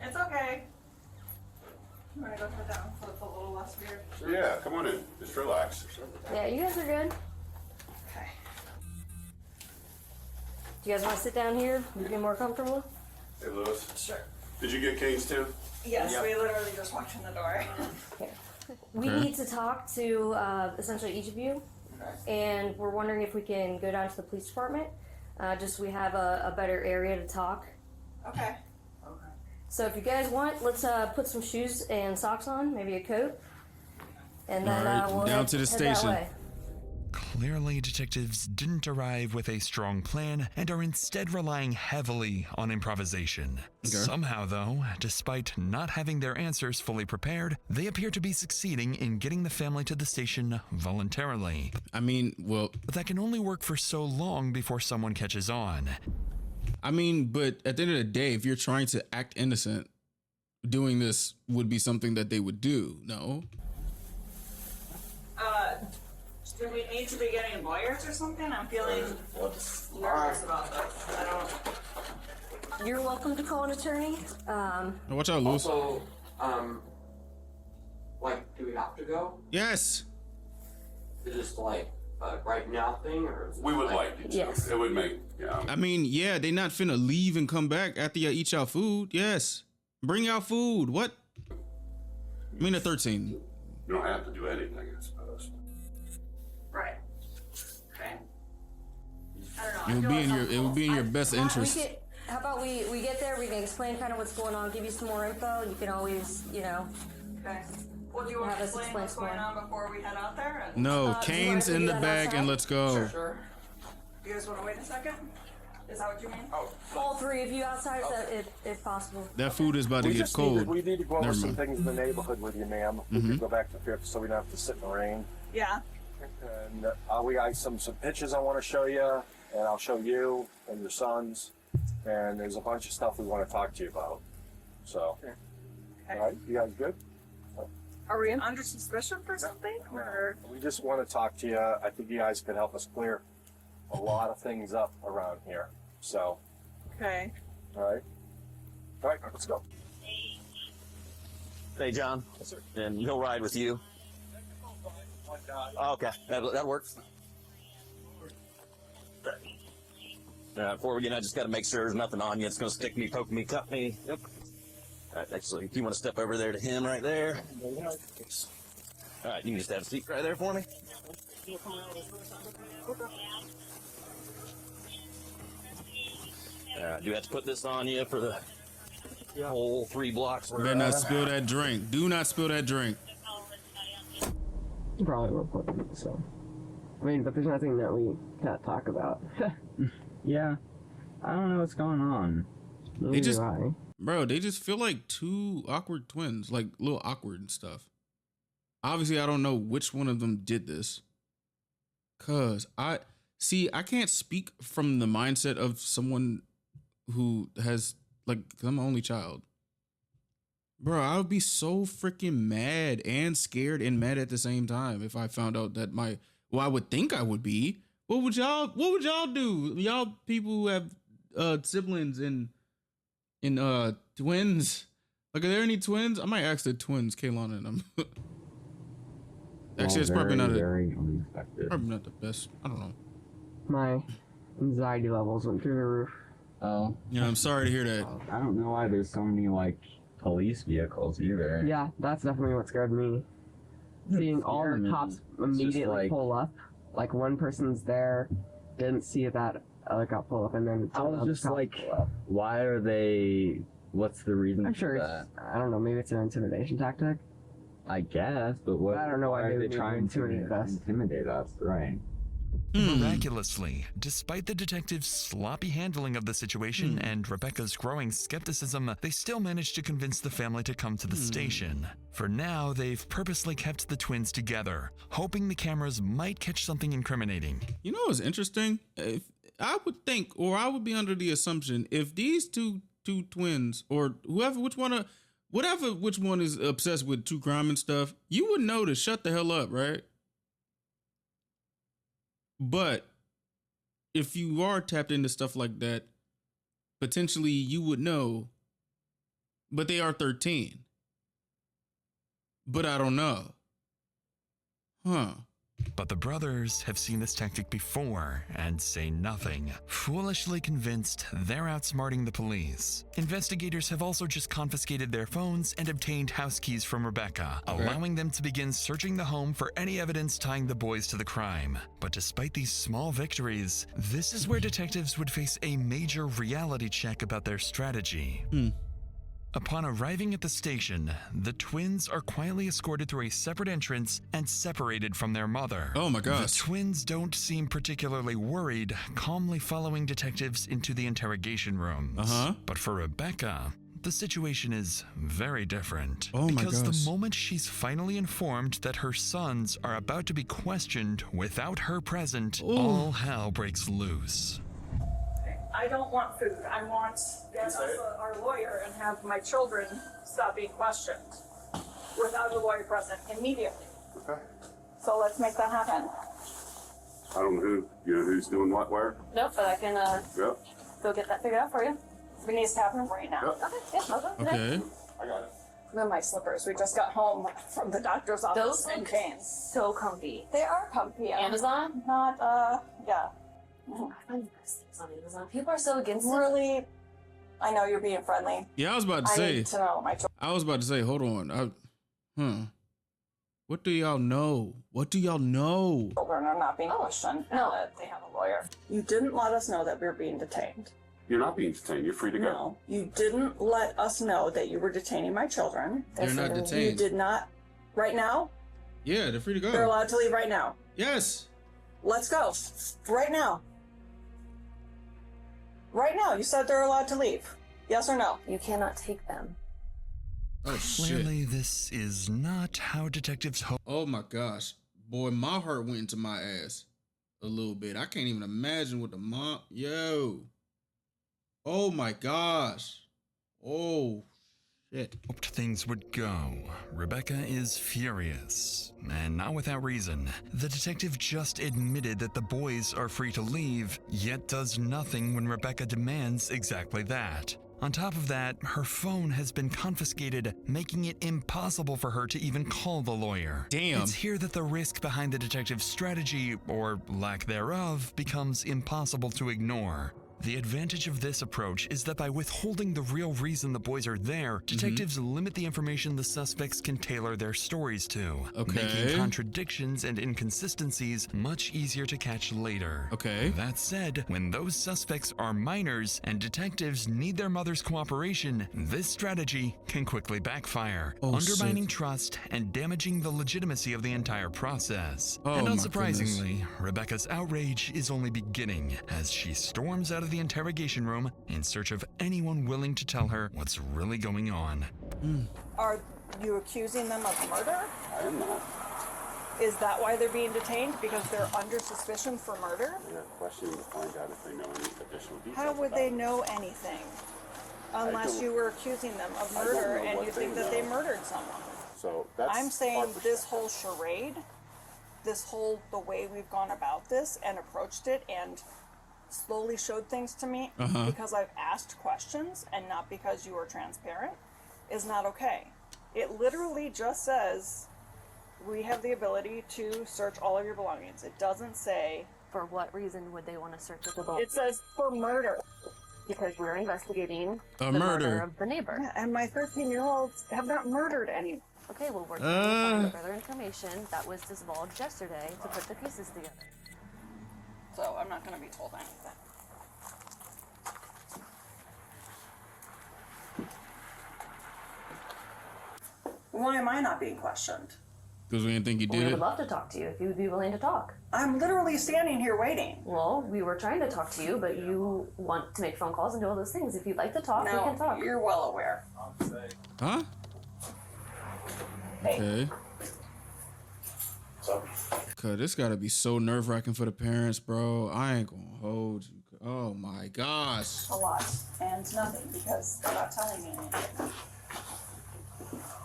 It's okay. I'm gonna go sit down so it's a little less weird. Yeah, come on in. Just relax. Yeah, you guys are good. Okay. Do you guys want to sit down here? You be more comfortable? Hey, Lewis. Sure. Did you get canes too? Yes, we literally just walked in the door. We need to talk to essentially each of you, and we're wondering if we can go down to the police department. Just so we have a better area to talk. Okay. So if you guys want, let's put some shoes and socks on, maybe a coat, and then we'll down to the station. That way. Clearly, detectives didn't arrive with a strong plan and are instead relying heavily on improvisation. Somehow, though, despite not having their answers fully prepared, they appear to be succeeding in getting the family to the station voluntarily. I mean, well... But that can only work for so long before someone catches on. I mean, but at the end of the day, if you're trying to act innocent, doing this would be something that they would do, no? Do we need to be getting lawyers or something? I'm feeling nervous about this. I don't. You're welcome to call an attorney. Watch out, Lewis. Also, like, do we have to go? Yes. Is it just like right now thing, or is it We would like it. Yes. It would make. I mean, yeah, they not finna leave and come back after you eat your food. Yes. Bring out food. What? I mean, at 13. You don't have to do anything, I suppose. Right. Okay. It would be in your best interest. How about we get there, we can explain kind of what's going on, give you some more info, and you can always, Okay. Well, do you want to explain what's going on before we head out there? No, Kane's in the bag and let's go. Sure. You guys want to wait a second? Is that what you mean? All three of you outside, if possible. That food is about to get cold. We need to go over Never some mind. things in the neighborhood with you, ma'am. We can go back to Fifth so we don't have to sit in the rain. Yeah. And we got some pictures I want to show you, and I'll show you and your sons. And there's a bunch of stuff we want to talk to you about. So, all right, you guys good? Are we under suspicion for something? Or We just want to talk to you. I think you guys could help us clear a lot of things up around here. So, okay. all right, let's go. Hey, John. Yes, sir. And he'll ride with you. Oh, okay, that works. Before we get in, I just got to make sure there's nothing on you. It's going to stick me, poke me, cut me. Yep. All right, actually, if you want to step over there to him right there. All right, you can just have a seat right there for me. Do we have to put this on you for the whole 3 blocks? Better not spill that drink. Do not spill that drink. You probably will put it, so. I mean, but there's nothing that we can't talk about. Yeah. I don't know what's going on. They just, bro, they just feel like 2 awkward twins, like a little awkward and stuff. Obviously, I don't know which one of them did this. Cause I can't speak from the mindset of someone who has, like, cause I'm an only child. Bro, I would be so freaking mad and scared and mad at the same time if I found out that I would think I would be. What would y'all do? Y'all people who have siblings and twins. Like, are there any twins? I might ask the twins, Kaylon and them. Actually, it's probably not the best. I don't know. My anxiety levels went through the roof. Oh. Yeah, I'm sorry to hear that. I don't know why there's so many, like, police vehicles either. Yeah, that's definitely what scared me. Seeing all the cops immediately pull up. Like, one person's there, didn't see that other cop pull up, and then I was just like, why are they? What's the reason I'm sure for that? I don't know, maybe it's an intimidation tactic. I guess, but what? I don't know why are they would trying to intimidate us. intimidate us? Right. Miraculously, despite the detective's sloppy handling of the situation and Rebecca's growing skepticism, they still managed to convince the family to come to the station. For now, they've purposely kept the twins together, hoping the cameras might catch something incriminating. You know what's interesting? If I would think, or I would be under the assumption, if these two twins, or which one is obsessed with true crime and stuff, you would know to shut the hell up, right? But if you are tapped into stuff like that, potentially you would know. But they are 13. But I don't know. Huh. But the brothers have seen this tactic before and say nothing, foolishly convinced they're outsmarting the police. Investigators have also just confiscated their phones and obtained house keys from Rebecca, allowing them to begin searching the home for any evidence tying the boys to the crime. But despite these small victories, this is where detectives would face a major reality check about their strategy. Upon arriving at the station, the twins are quietly escorted through a separate entrance and separated from their mother. Oh my gosh. The twins don't seem particularly worried, calmly following detectives into the interrogation rooms. But for Rebecca, the situation is very different. Oh my because gosh. the moment she's finally informed that her sons are about to be questioned without her present, all hell breaks loose. I don't want food. I want to get us our lawyer and have my children stop being questioned without a lawyer present immediately. Okay. So let's make that happen. I don't know who's doing what where. Nope, but I can Yep. go get that figured out for you. It needs to happen right now. Yep. Okay, yeah, okay. Okay. I got it. Then my slippers. We just got home from the doctor's office. Those in look Canes. so comfy. They are comfy. Amazon? Not, yeah. I find the best things on Amazon. People are so against it. Really I know you're being friendly. Yeah, I was about to I say. need to know my children. I was about to say. Hold on. What do y'all know? What do y'all know? Children are not being questioned. No, that they have a lawyer. You didn't let us know that we were being detained. You're not being detained. You're free to go. No, you didn't let us know that you were detaining my children. They're not You detained. did not. Right now? Yeah, they're free to go. They're allowed to leave right now. Yes. Let's go. Right now. Right now. You said they're allowed to leave. Yes or no? You cannot take them. Oh, Clearly, this is not how detectives hope. Oh my gosh. Boy, my heart went into my ass a little bit. I can't even imagine what the mom. Yo. Oh my gosh. Oh shit. Hoped things would go. Rebecca is furious, and not without reason. The detective just admitted that the boys are free to leave, yet does nothing when Rebecca demands exactly that. On top of that, her phone has been confiscated, making it impossible for her to even call the lawyer. Damn. It's here that the risk behind the detective's strategy, or lack thereof, becomes impossible to ignore. The advantage of this approach is that by withholding the real reason the boys are there, detectives limit the information the suspects can tailor their stories to, making contradictions and inconsistencies much easier to catch later. Okay. That said, when those suspects are minors and detectives need their mother's cooperation, this strategy can quickly backfire, undermining trust and damaging the legitimacy of the entire process. And unsurprisingly, Rebecca's outrage is only beginning as she storms out of the interrogation room in search of anyone willing to tell her what's really going on. Are you accusing them of murder? I am not. Is that why they're being detained? Because they're under suspicion for murder? They're questioning to find out if they know any additional details. How would they know anything? Unless you were accusing them of murder and you think that they murdered someone. So that's I'm saying this whole charade, the way we've gone about this and approached it and slowly showed things to me because I've asked questions and not because you were transparent, is not okay. It literally just says we have the ability to search all of your belongings. It doesn't say For what reason would they want to search the belongings? it says for murder. Because we're investigating A the murder. murder of the neighbor. Yeah, and my 13-year-olds have not murdered anyone. Okay, well, we're going to find further information that was divulged yesterday to put the pieces together. So I'm not going to be told anything. Why am I not being questioned? Because we didn't think you We did would it. love to talk to you if you would be willing to talk. I'm literally standing here waiting. Well, we were trying to talk to you, but you want to make phone calls and do all those things. If you'd like to talk, we can talk. You're well aware. Huh? Okay. So, Cause this gotta be so nerve-wracking for the parents, bro. I ain't gonna hold you. Oh my gosh. A lot. And nothing because they're not telling me anything.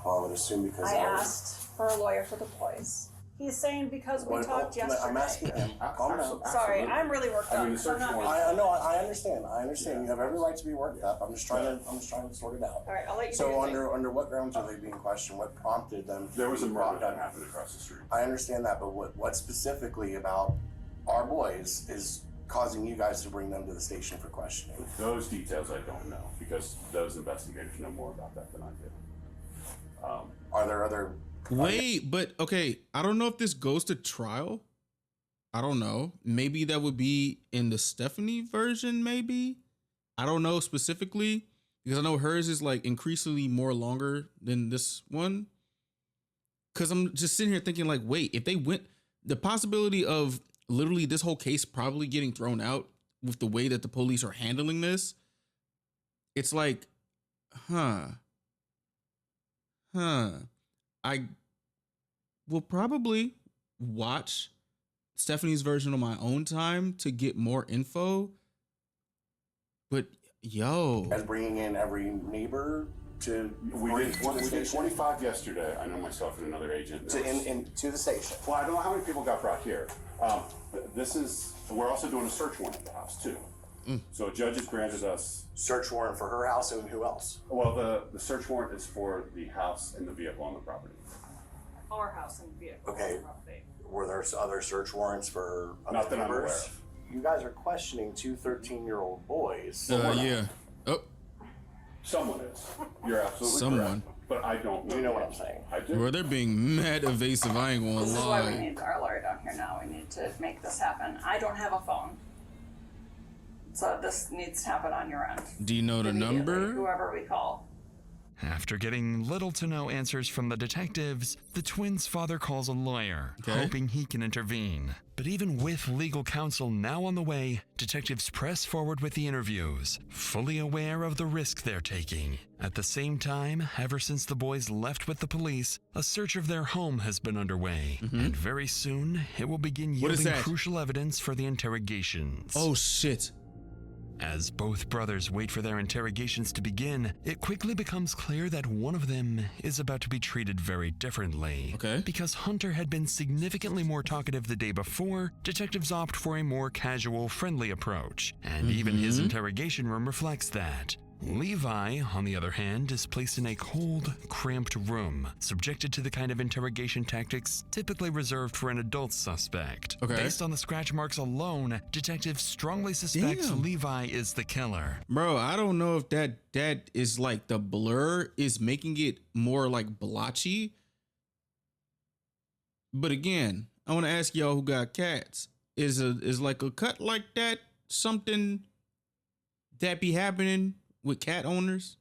Well, I would assume because I asked for a lawyer for the boys. He's saying because we talked yesterday. I'm asking him. Calm down. Sorry, I'm really worked up. I mean, I'm not- I know. I understand. I understand. You have every right to be worked up. I'm just trying to sort it out. All right, I'll let you do So your thing. under what grounds are they being questioned? What prompted them? there was a murder that happened across the street. I understand that, but what specifically about our boys is causing you guys to bring them to the station for questioning? Those details I don't know because those investigators know more about that than I do. Are there other? Wait, but okay, I don't know if this goes to trial. I don't know. Maybe that would be in the Stephanie version, maybe. I don't know specifically because I know hers is like increasingly more longer than this one. Cause I'm just sitting here thinking like, wait, if they went, the possibility of literally this whole case probably getting thrown out with the way that the police are handling this, it's like, I will probably watch Stephanie's version on my own time to get more info. But yo, As bringing in every neighbor to We did 25 yesterday. I know myself and another agent. to to the station. Well, I don't know how many people got brought here. We're also doing a search warrant at the house too. So a judge has granted us. Search warrant for her house and who else? Well, the search warrant is for the house and the vehicle on the property. Our house and vehicle. Okay. Were there other search warrants for other Not that I'm aware neighbors? of. You guys are questioning two 13-year-old boys. yeah. Oh, Someone is. You're absolutely Someone. correct. But I don't know. You know what I'm saying. I do. Bro, they're being mad evasive. I ain't gonna This is why we lie. need our lawyer down here now. We need to make this happen. I don't have a phone. So this needs to happen on your end. Do you know the number? Whoever we call. After getting little to no answers from the detectives, the twins' father calls a lawyer, hoping he can intervene. But even with legal counsel now on the way, detectives press forward with the interviews, fully aware of the risk they're taking. At the same time, ever since the boys left with the police, a search of their home has been underway, and very soon it will begin yielding crucial evidence for the interrogations. Oh shit. As both brothers wait for their interrogations to begin, it quickly becomes clear that one of them is about to be treated very differently. Okay. Because Hunter had been significantly more talkative the day before, detectives opt for a more casual, friendly approach, and even his interrogation room reflects that. Levi, on the other hand, is placed in a cold, cramped room, subjected to the kind of interrogation tactics typically reserved for an adult suspect. Okay. Based on the scratch marks alone, detectives strongly suspect Levi is the killer. Bro, I don't know if that is like the blur is making it more like blotchy. But again, I want to ask y'all who got cats. Is like a cut like that something that be happening with cat owners?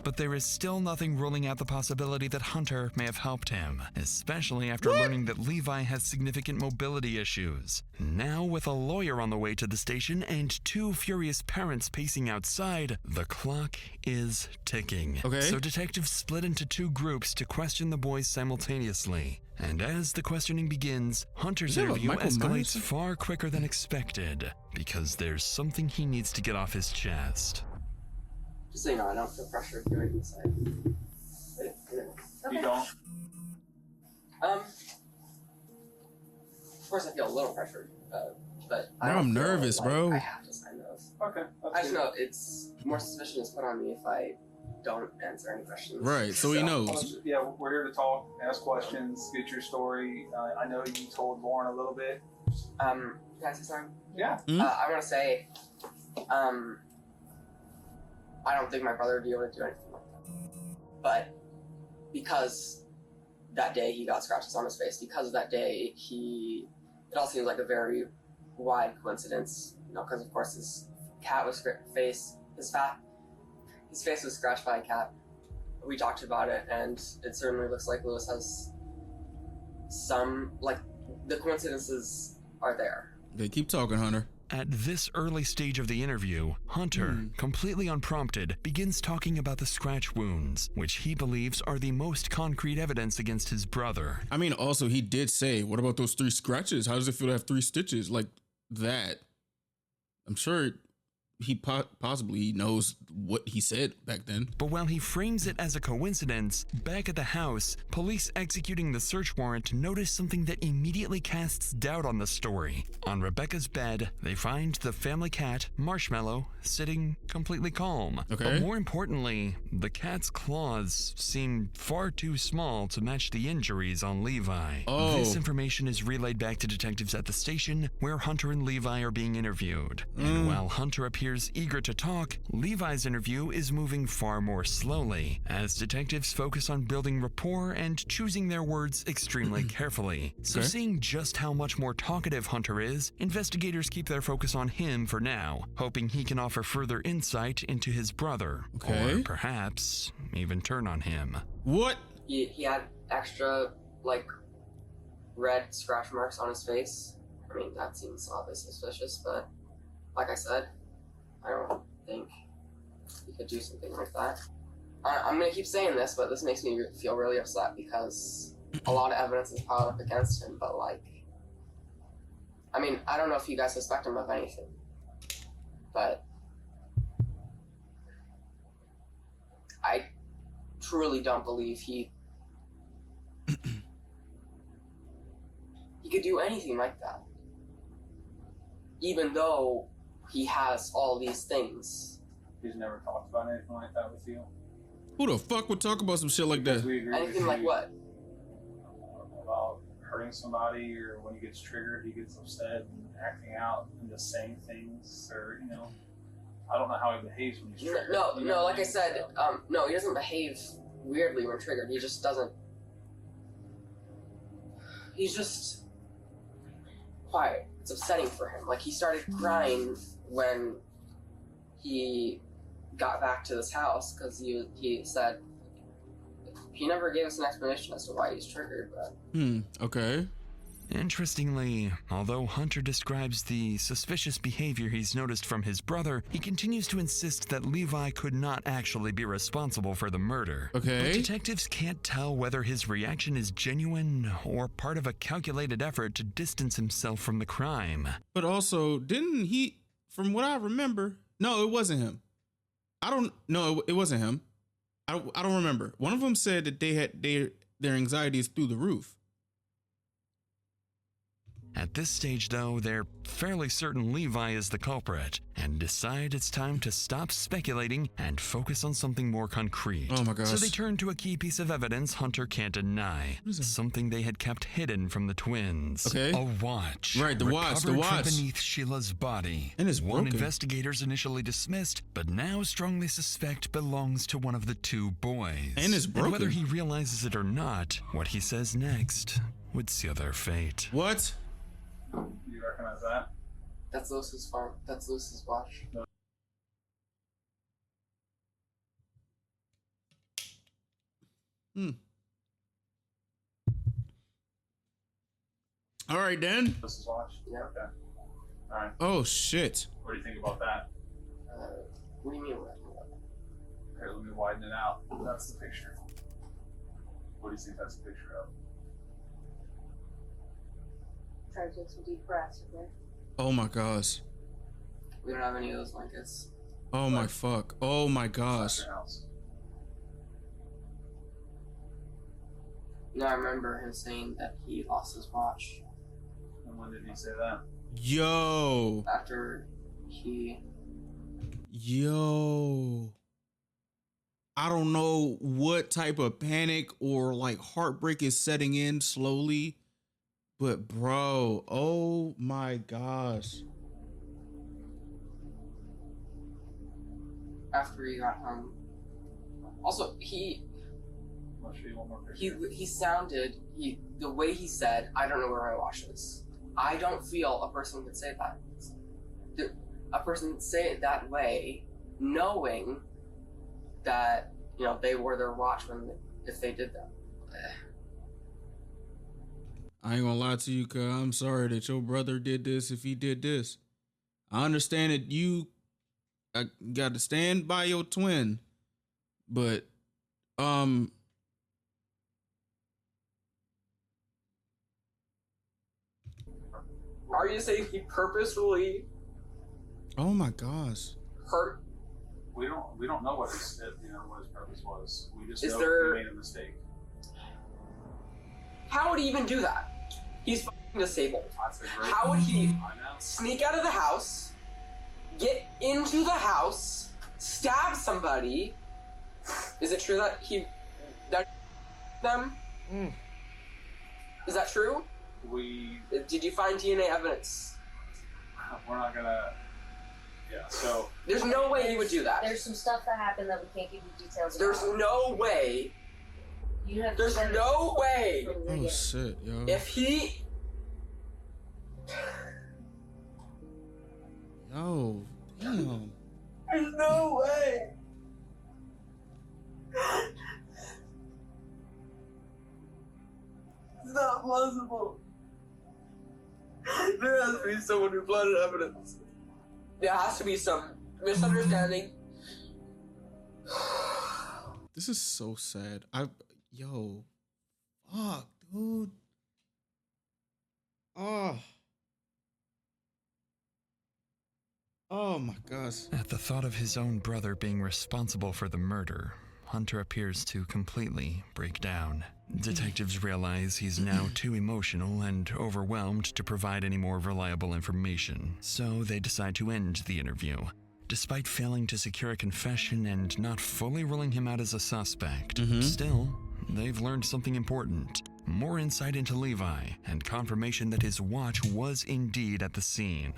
But there is still nothing ruling out the possibility that Hunter may have helped him, especially after learning that Levi has significant mobility issues. Now, with a lawyer on the way to the station and two furious parents pacing outside, the clock is ticking. Okay. So detectives split into two groups to question the boys simultaneously. And as the questioning begins, Hunter's interview escalates far quicker than expected, because there's something he needs to get off his chest. Just so you know, I don't feel pressured doing this. You don't? Of course, I feel a little pressured, but Bro, I'm nervous, like bro. I have to sign those. Okay. I just know it's more suspicion is put on me if I don't answer any questions. Right, so he knows. Yeah, we're here to talk, ask questions, get your story. I know you told Lauren a little bit. Can I say something? Yeah. I want to say, I don't think my brother would be able to do anything like that. But because that day he got scratches on his face, because of that day it all seems like a very wide coincidence, you know, because of course his cat was his face was scratched by a cat. We talked about it, and it certainly looks like Lewis has some, like, the coincidences are there. They keep talking, Hunter. At this early stage of the interview, Hunter, completely unprompted, begins talking about the scratch wounds, which he believes are the most concrete evidence against his brother. I mean, also, he did say, what about those 3 scratches? How does it feel to have 3 stitches? Like that. I'm sure he possibly knows what he said back then. But while he frames it as a coincidence, back at the house, police executing the search warrant notice something that immediately casts doubt on the story. On Rebecca's bed, they find the family cat, Marshmallow, sitting completely calm. Okay. But more importantly, the cat's claws seem far too small to match the injuries on Levi. Oh. This information is relayed back to detectives at the station, where Hunter and Levi are being interviewed. And while Hunter appears eager to talk, Levi's interview is moving far more slowly, as detectives focus on building rapport and choosing their words extremely carefully. So seeing just how much more talkative Hunter is, investigators keep their focus on him for now, hoping he can offer further insight into his brother, or perhaps even turn on him. What? He had extra, like, red scratch marks on his face. I mean, that seems obviously suspicious, but like I said, I don't think he could do something like that. I'm gonna keep saying this, but this makes me feel really upset because a lot of evidence is piled up against him, but, like, I mean, I don't know if you guys suspect him of anything, but I truly don't believe he could do anything like that. Even though he has all these things. He's never talked about anything like that with you? Who the fuck would talk about some shit like that? Anything like what? About hurting somebody, or when he gets triggered, he gets upset and acting out and just saying things, or, you know. I don't know how he behaves when he's triggered. No, like I said, no, he doesn't behave weirdly when triggered. He just doesn't. He's just quiet. It's upsetting for him. Like, he started crying when he got back to this house because he said he never gave us an explanation as to why he's triggered. But Okay. Interestingly, although Hunter describes the suspicious behavior he's noticed from his brother, he continues to insist that Levi could not actually be responsible for the murder. Okay. But detectives can't tell whether his reaction is genuine or part of a calculated effort to distance himself from the crime. But also, didn't he, from what I remember, no, it wasn't him. It wasn't him. I don't remember. One of them said that their anxiety is through the roof. At this stage, though, they're fairly certain Levi is the culprit and decide it's time to stop speculating and focus on something more concrete. Oh my gosh. So they turn to a key piece of evidence Hunter can't deny. Something they had kept hidden from the twins. Okay. A watch. Right, the watch. Recovered from beneath Sheila's body. And it's one broken. investigators initially dismissed, but now strongly suspect belongs to one of the two boys. And it's broken. whether he realizes it or not, what he says next would seal their fate. What? You recognize that? that's Lewis's farm. That's Lewis's watch. All right, then. Lewis's watch? Yeah. Okay. All right. Oh, shit. What do you think about that? What do you mean? Here, let me widen it out. That's the picture. What do you think that's a picture of? Try to take some deep breaths, okay? Oh my gosh. We don't have any of those blankets. Oh my fuck. Oh my gosh. No, I remember him saying that he lost his watch. And when did he say that? Yo. After he... Yo. I don't know what type of panic or like heartbreak is setting in slowly, but bro, oh my gosh. After he got home. Also, he sounded, the way he said, I don't know where my watch is. I don't feel a person could say that. A person would say it that way, knowing that, you know, they wore their watch if they did that. I ain't gonna lie to you, cuz I'm sorry that your brother did this if he did this. I understand that you got to stand by your twin, but Are you saying he purposefully oh my gosh. hurt? We don't know what his purpose was. We just Is know there- he made a mistake. How would he even do that? He's fucking disabled. That's a great How would he I know. sneak out of the house, get into the house, stab somebody? Is it true that them? Is that true? Did you find DNA evidence? We're not gonna. Yeah. So There's no way he would do that. There's some stuff that happened that we can't give you details There's about. no way. You have There's no way. Oh shit, yo. If he Yo, damn. There's no way. It's not possible. There has to be someone who planted evidence. There has to be some misunderstanding. This is so sad. Yo, fuck, dude. Oh my gosh. At the thought of his own brother being responsible for the murder, Hunter appears to completely break down. Detectives realize he's now too emotional and overwhelmed to provide any more reliable information, so they decide to end the interview. Despite failing to secure a confession and not fully ruling him out as a suspect, still, they've learned something important. More insight into Levi and confirmation that his watch was indeed at the scene.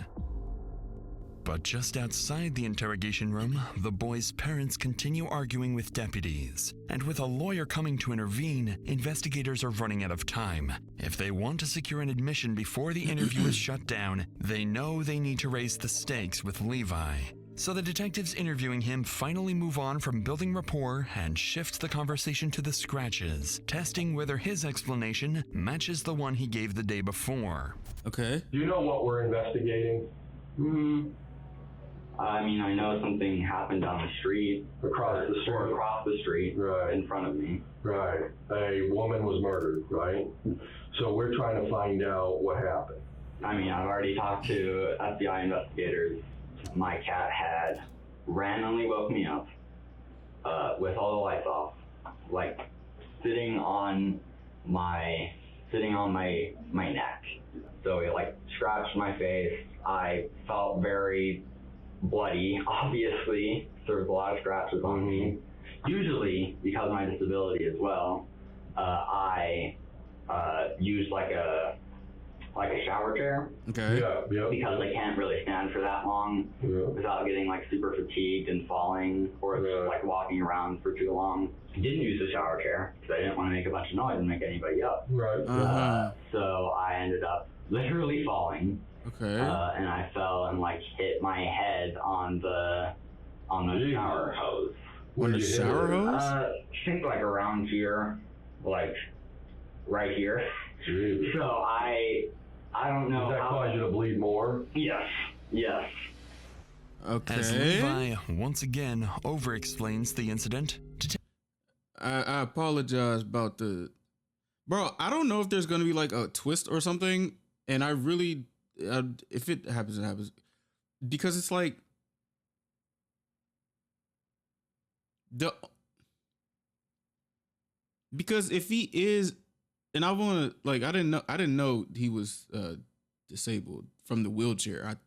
But just outside the interrogation room, the boys' parents continue arguing with deputies. And with a lawyer coming to intervene, investigators are running out of time. If they want to secure an admission before the interview is shut down, they know they need to raise the stakes with Levi. So the detectives interviewing him finally move on from building rapport and shift the conversation to the scratches, testing whether his explanation matches the one he gave the day before. Okay. Do you know what we're investigating? I mean, I know something happened down the street. Across the street? Or across the street, right in front of me. Right. A woman was murdered, right? So we're trying to find out what happened. I mean, I've already talked to FBI investigators. My cat had randomly woke me up with all the lights off, like sitting on my neck. So it like scratched my face. I felt very bloody, obviously. There was a lot of scratches on me. Usually, because of my disability as well, I use like a shower chair. Okay. Yeah. Because I can't really stand for that long without getting like super fatigued and falling, or just like walking around for too long. Didn't use the shower chair because I didn't want to make a bunch of noise and make anybody up. Right. So I ended up literally falling. Okay. And I fell and like hit my head on the shower hose. On the shower hose? I think like around here, like right here. Jeez. So I don't know. Does that cause you to bleed more? Yes. Okay. As Levi once again over-explains the incident. I apologize about the... Bro, I don't know if there's going to be like a twist or something. And I really... if it happens, it happens. Because it's like... Because if he is... And I want to... Like, I didn't know he was disabled from the wheelchair.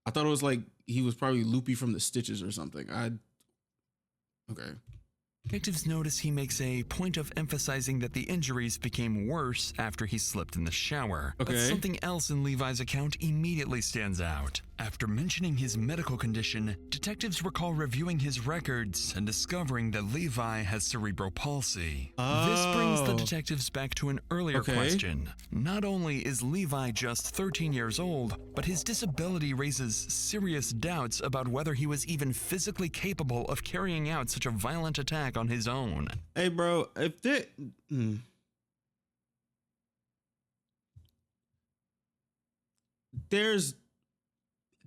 I thought it was like he was probably loopy from the stitches or something. Okay. Detectives notice he makes a point of emphasizing that the injuries became worse after he slipped in the shower. Okay. But something else in Levi's account immediately stands out. After mentioning his medical condition, detectives recall reviewing his records and discovering that Levi has cerebral palsy. This brings the detectives back to an earlier question. Not only is Levi just 13 years old, but his disability raises serious doubts about whether he was even physically capable of carrying out such a violent attack on his own. Hey, bro, if there...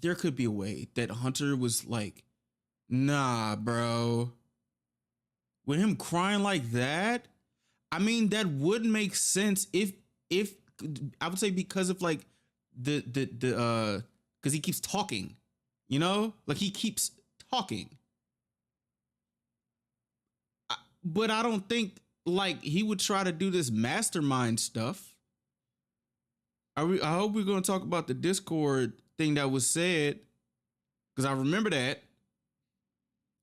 There could be a way that Hunter was like, nah, bro. With him crying like that, I mean, that would make sense if I would say because of like because he keeps talking, you know, like he keeps talking. But I don't think like he would try to do this mastermind stuff. I hope we're going to talk about the Discord thing that was said, because I remember that.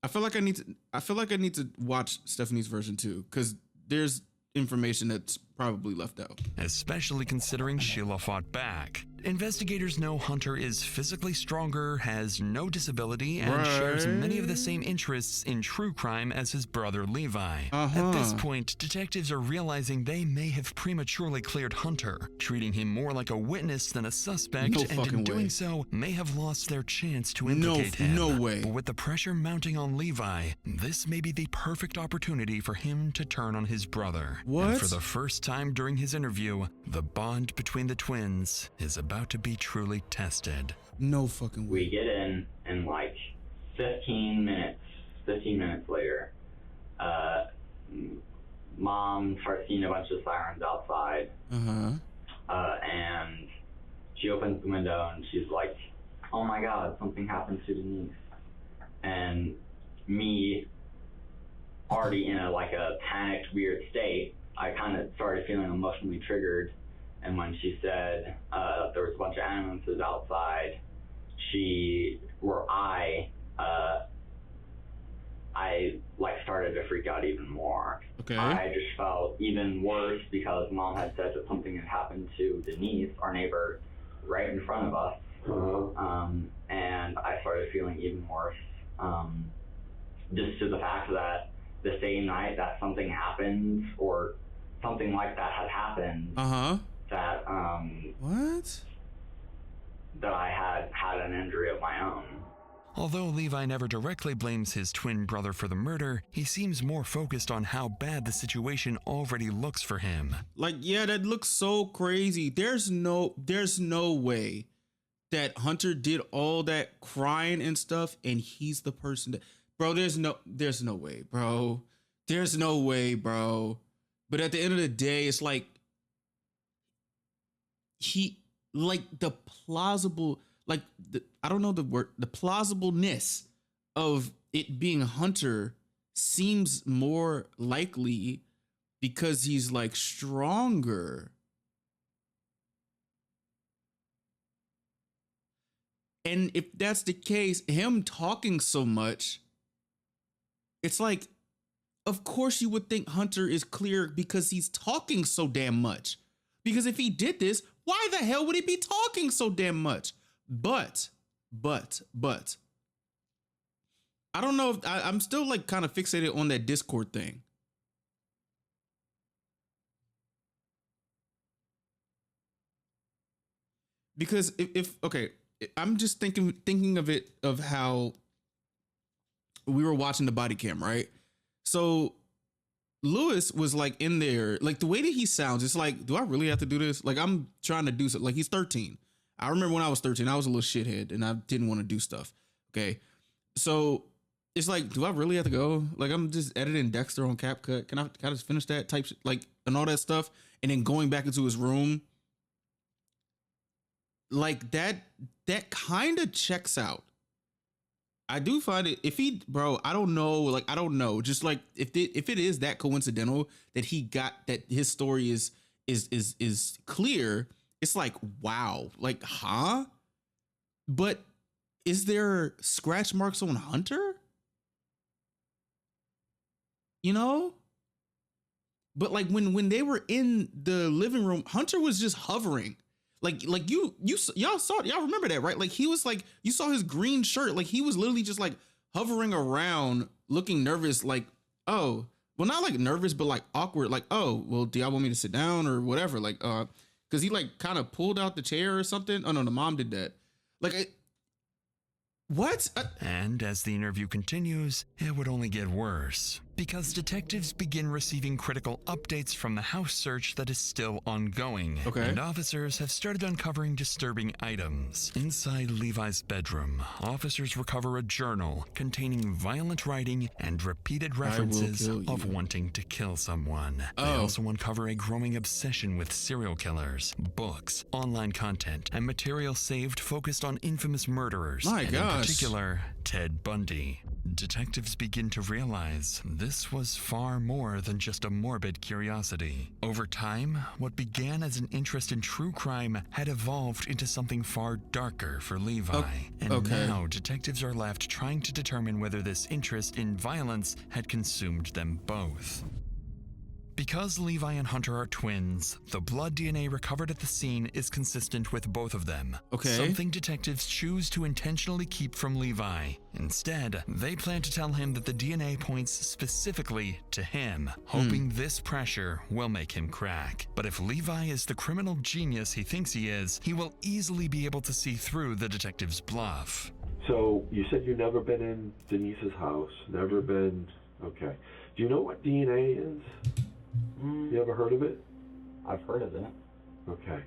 I feel like I need to watch Stephanie's version too, because there's information that's probably left out. Especially considering Sheila fought back. Investigators know Hunter is physically stronger, has no disability, and shares many of the same interests in true crime as his brother Levi. At this point, detectives are realizing they may have prematurely cleared Hunter, treating him more like a witness than a suspect, and in doing so, may have lost their chance to implicate him. No way. But with the pressure mounting on Levi, this may be the perfect opportunity for him to turn on his brother. What? And for the first time during his interview, the bond between the twins is about to be truly tested. No fucking way. We get in like 15 minutes later, Mom starts seeing a bunch of sirens outside. And she opens the window and she's like, oh my God, something happened to Denise. And me, already in a panicked, weird state, I kind of started feeling emotionally triggered. And when she said there was a bunch of ambulances outside, I started to freak out even more. Okay. I just felt even worse because Mom had said that something had happened to Denise, our neighbor, right in front of us. And and I started feeling even worse. Just to the fact that the same night that something happened, or something like that had happened, that what? That I had an injury of my own. Although Levi never directly blames his twin brother for the murder, he seems more focused on how bad the situation already looks for him. Like, yeah, that looks so crazy. There's no way that Hunter did all that crying and stuff and he's the person that, bro, there's no way, bro. There's no way, bro. But at the end of the day, it's like the plausible, I don't know the word, the plausibleness of it being Hunter seems more likely because he's like stronger. And if that's the case, him talking so much, it's like, of course you would think Hunter is clear because he's talking so damn much. Because if he did this, why the hell would he be talking so damn much? But, I don't know if I'm still like kind of fixated on that Discord thing. Because if okay, I'm just thinking of it, of how we were watching the body cam, right? So Lewis was like in there, like the way that he sounds, it's like, do I really have to do this? Like I'm trying to do something. Like he's 13. I remember when I was 13, I was a little shithead and I didn't want to do stuff. Okay. So it's like, do I really have to go? Like I'm just editing Dexter on CapCut. Can I just finish that type shit? Like, and all that stuff. And then going back into his room. Like that kind of checks out. I do find it, if he, bro, I don't know. Just like if it is that coincidental that he got, that his story is clear, it's like, wow, like, huh? But is there scratch marks on Hunter? You know? But like when they were in the living room, Hunter was just hovering. Like y'all remember that, right? Like he was like, you saw his green shirt, like he was literally just like hovering around, looking nervous, like, oh, well, not like nervous, but like awkward, like, oh, well, do y'all want me to sit down or whatever? Like, because he like kind of pulled out the chair or something. Oh no, the mom did that. Like, what? And as the interview continues, it would only get worse, because detectives begin receiving critical updates from the house search that is still ongoing. Okay. And officers have started uncovering disturbing items. Inside Levi's bedroom, officers recover a journal containing violent writing and repeated references of wanting to kill someone. They also uncover a growing obsession with serial killers, books, online content, and material saved focused on infamous murderers. My gosh. In particular, Ted Bundy. Detectives begin to realize this was far more than just a morbid curiosity. Over time, what began as an interest in true crime had evolved into something far darker for Levi. And now detectives are left trying to determine whether this interest in violence had consumed them both. Because Levi and Hunter are twins, the blood DNA recovered at the scene is consistent with both of them. Something detectives choose to intentionally keep from Levi. Instead, they plan to tell him that the DNA points specifically to him, hoping this pressure will make him crack. But if Levi is the criminal genius he thinks he is, he will easily be able to see through the detective's bluff. So, you said you've never been in Denise's house, never been, okay. Do you know what DNA is? You ever heard of it? I've heard of it. Okay.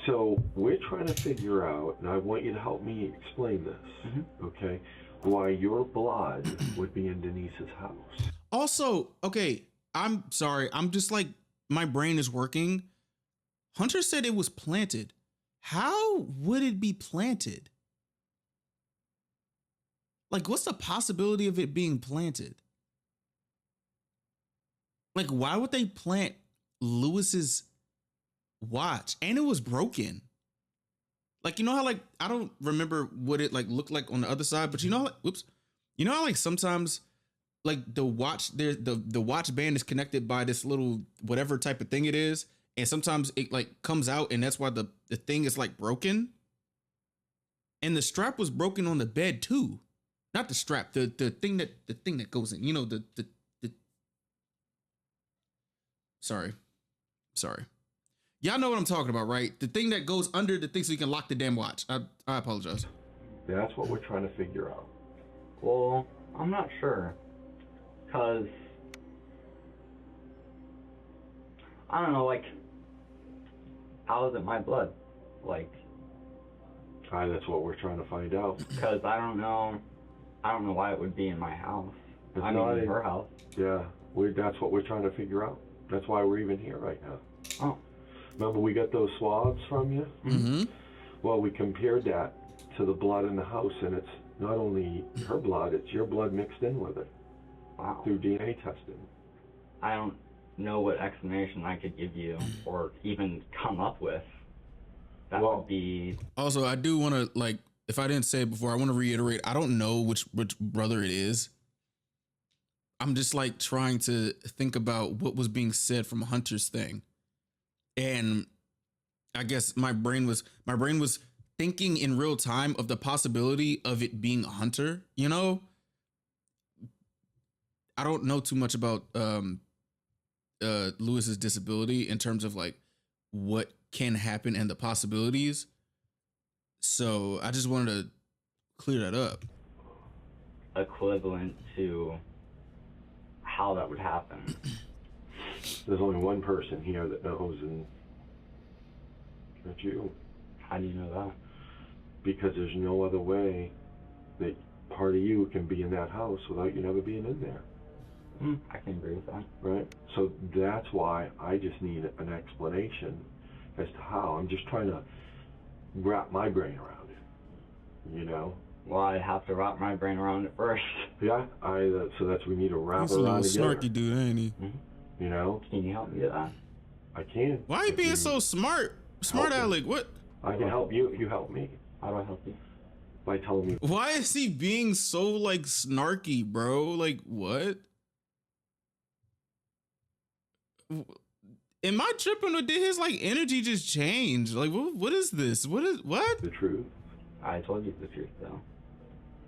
So we're trying to figure out, and I want you to help me explain this, okay, why your blood would be in Denise's house. Also, okay, I'm sorry. I'm just like, my brain is working. Hunter said it was planted. How would it be planted? Like, what's the possibility of it being planted? Like, why would they plant Lewis's watch? And it was broken. Like, you know how, like, I don't remember what it like looked like on the other side, but you know, like, you know how like sometimes like the watch, the watch band is connected by this little whatever type of thing it is, and sometimes it like comes out, and that's why the thing is like broken. And the strap was broken on the bed too. Not the strap, the thing that goes in. You know, the Sorry. Y'all know what I'm talking about, right? The thing that goes under the thing so you can lock the damn watch. I apologize. That's what we're trying to figure out. Well, I'm not sure. Cause I don't know, like, how is it my blood? Like, that's what we're trying to find out. Cause I don't know why it would be in my house. I mean, in her house. Yeah, that's what we're trying to figure out. That's why we're even here right now. Oh. Remember we got those swabs from you? Mm-hmm. Well, we compared that to the blood in the house, and it's not only her blood, it's your blood mixed in with it. Wow. Through DNA testing. I don't know what explanation I could give you or even come up with. That would be... Also, I do want to, like, if I didn't say it before, I want to reiterate, I don't know which brother it is. I'm just, like, trying to think about what was being said from Hunter's thing. And I guess my brain was thinking in real time of the possibility of it being a Hunter, you know? I don't know too much about Lewis's disability in terms of like what can happen and the possibilities. So I just wanted to clear that up. Equivalent to how that would happen. There's only one person here that knows, and that's you. How do you know that? Because there's no other way that part of you can be in that house without you never being in there. I can agree with that. Right? So that's why I just need an explanation as to how. I'm just trying to wrap my brain around it, you know? Well, I have to wrap my brain around it first. Yeah, so that's we need to wrap He's around a little together. snarky dude, ain't he? You know? Can you help me with that? I can. Why are you being so smart? Smart aleck, what? I can help you if you help me. How do I help you? By telling me. Why is he being so like snarky, bro? Like what? Am I tripping or did his like energy just change? Like what is this? What? The truth. I told you the truth though.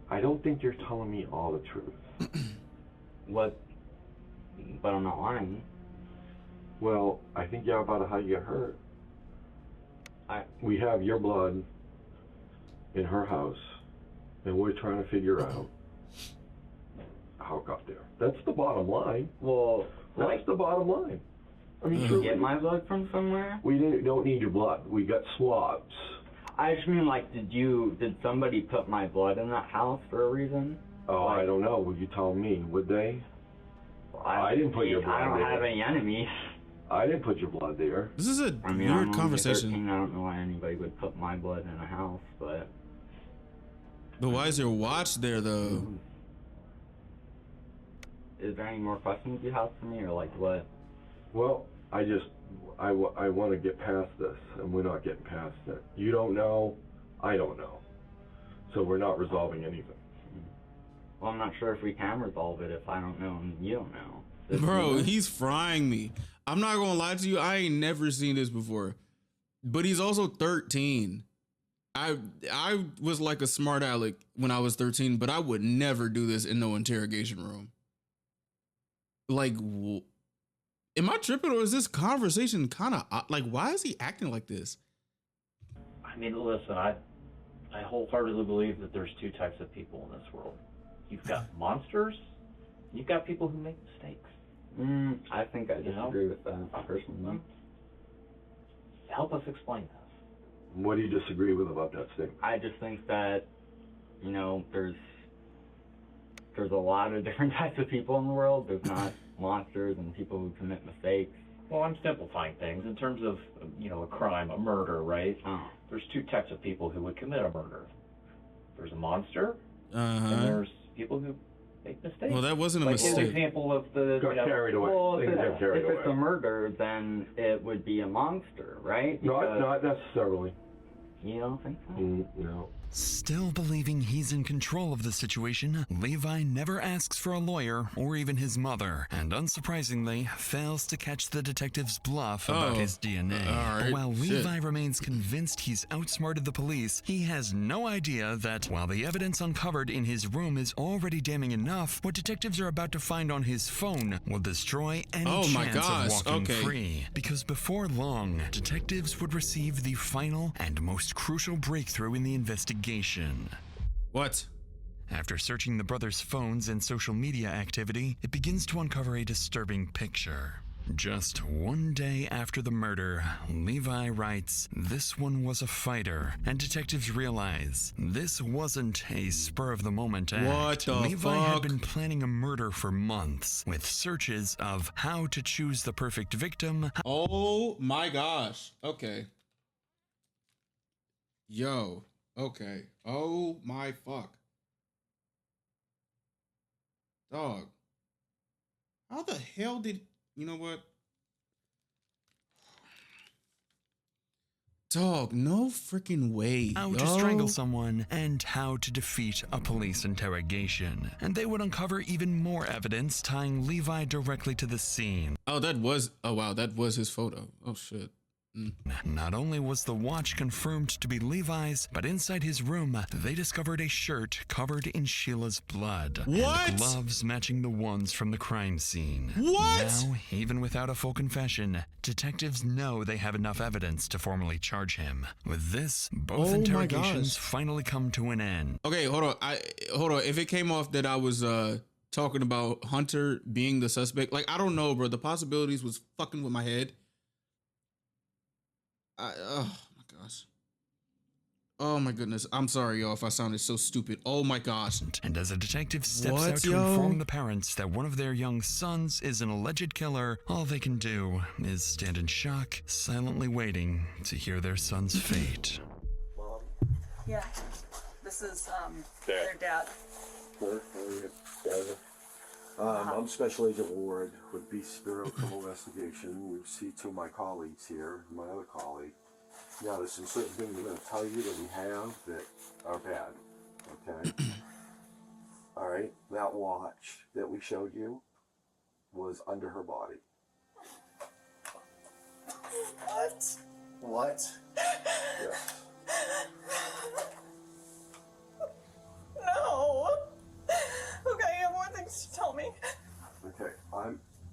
I don't think you're telling me all the truth. What? But I'm not lying. Well, I think you're about how you get hurt. We have your blood in her house, and we're trying to figure out how it got there. That's the bottom line. Well, that's the bottom line. I mean, did you get my blood from somewhere? We don't need your blood. We got swabs. I just mean, like, did somebody put my blood in that house for a reason? Oh, like, I don't know. Would you tell me? Would they? I didn't put your blood there. I don't have any enemies. I didn't put your blood there. This is a weird I'm conversation. 13, I don't know why anybody would put my blood in a house, but why is your watch there though? Is there any more questions you have for me, or like what? Well, I want to get past this, and we're not getting past it. You don't know, I don't know, so we're not resolving anything. Well, I'm not sure if we can resolve it if I don't know and you don't know. Bro, he's frying me. I'm not gonna lie to you, I ain't never seen this before. But he's also 13. I was like a smart aleck when I was 13, but I would never do this in no interrogation room. Like, am I tripping, or is this conversation kind of like, why is he acting like this? I mean, listen, I wholeheartedly believe that there's two types of people in this world. You've got monsters, you've got people who make mistakes. I think I disagree with that personally. Help us explain this. What do you disagree with about that statement? I just think that, you know, there's a lot of different types of people in the world. There's not monsters and people who commit mistakes. Well, I'm simplifying things in terms of, you know, a crime, a murder, right? There's two types of people who would commit a murder. There's a monster, and there's people who make mistakes. Well, that wasn't a like mistake. An example of the carried away. Well, Things got carried if it's away. a murder, then it would be a monster, right? Not necessarily. You don't think so? No. Still believing he's in control of the situation, Levi never asks for a lawyer or even his mother, and unsurprisingly, fails to catch the detective's bluff about his DNA. But while Levi remains convinced he's outsmarted the police, he has no idea that while the evidence uncovered in his room is already damning enough, what detectives are about to find on his phone will destroy any chance of walking free. Because before long, detectives would receive the final and most crucial breakthrough in the investigation. What? After searching the brothers' phones and social media activity, it begins to uncover a disturbing picture. Just one day after the murder, Levi writes, "This one was a fighter," and detectives realize this wasn't a spur-of-the-moment act. What the Levi fuck? had been planning a murder for months, with searches of how to choose the perfect victim. Oh my gosh. Okay. Yo. Okay. Oh my fuck. Dog. How the hell did... You know what? Dog, no freaking way. How to strangle someone and how to defeat a police interrogation. And they would uncover even more evidence tying Levi directly to the scene. Oh, that was... Oh, wow. That was his photo. Oh, shit. Not only was the watch confirmed to be Levi's, but inside his room, they discovered a shirt covered in Sheila's blood. What? And gloves matching the ones from the crime scene. What? Now, even without a full confession, detectives know they have enough evidence to formally charge him. With this, both interrogations finally come to an end. Okay, hold on. Hold on. If it came off that I was talking about Hunter being the suspect, like, I don't know, bro. The possibilities was fucking with my head. Oh my gosh. Oh my goodness. I'm sorry, y'all, if I sounded so stupid. Oh my gosh. And as a detective steps out to inform the parents that one of their young sons is an alleged killer, all they can do is stand in shock, silently waiting to hear their son's fate. Mom. Yeah. This is their dad. I'm Special Agent Ward with Beast Bureau Criminal Investigation. We see two of my colleagues here, my other colleague. Now, there's some certain things I'm going to tell you that we have that are bad, okay? All right, that watch that we showed you was under her body. What? What? Yes. No. Okay, I have more things to tell me. Okay,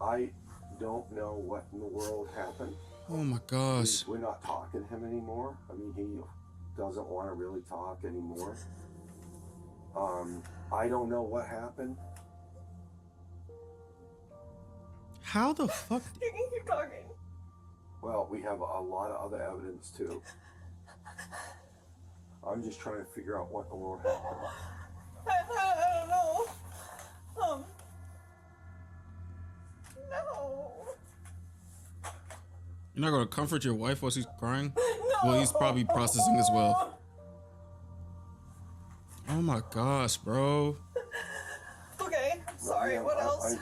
I don't know what in the world happened. Oh my gosh. We're not talking to him anymore. I mean, he doesn't want to really talk anymore. I don't know what happened. How the fuck? You can keep talking. Well, we have a lot of other evidence too. I'm just trying to figure out what in the world happened. I don't know. No. You're not gonna comfort your wife while she's crying? No. Well, he's probably processing as well. Oh my gosh, bro. Okay, sorry, what else?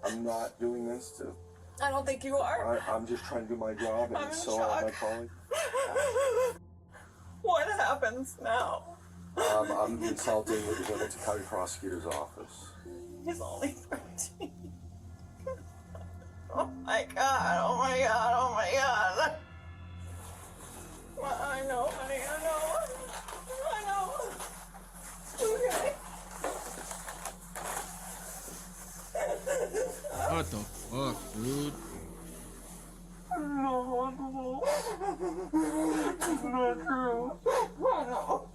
I'm not doing this to... I don't think you are. I'm just trying to do my job, and I'm in so shock. am my colleague. What happens now? I'm consulting with the Hamilton County Prosecutor's Office. He's only 13. Oh my god, oh my god, oh my god. Well, I know, honey, I know. I know. Okay. What the fuck, dude? No, it's not true. No.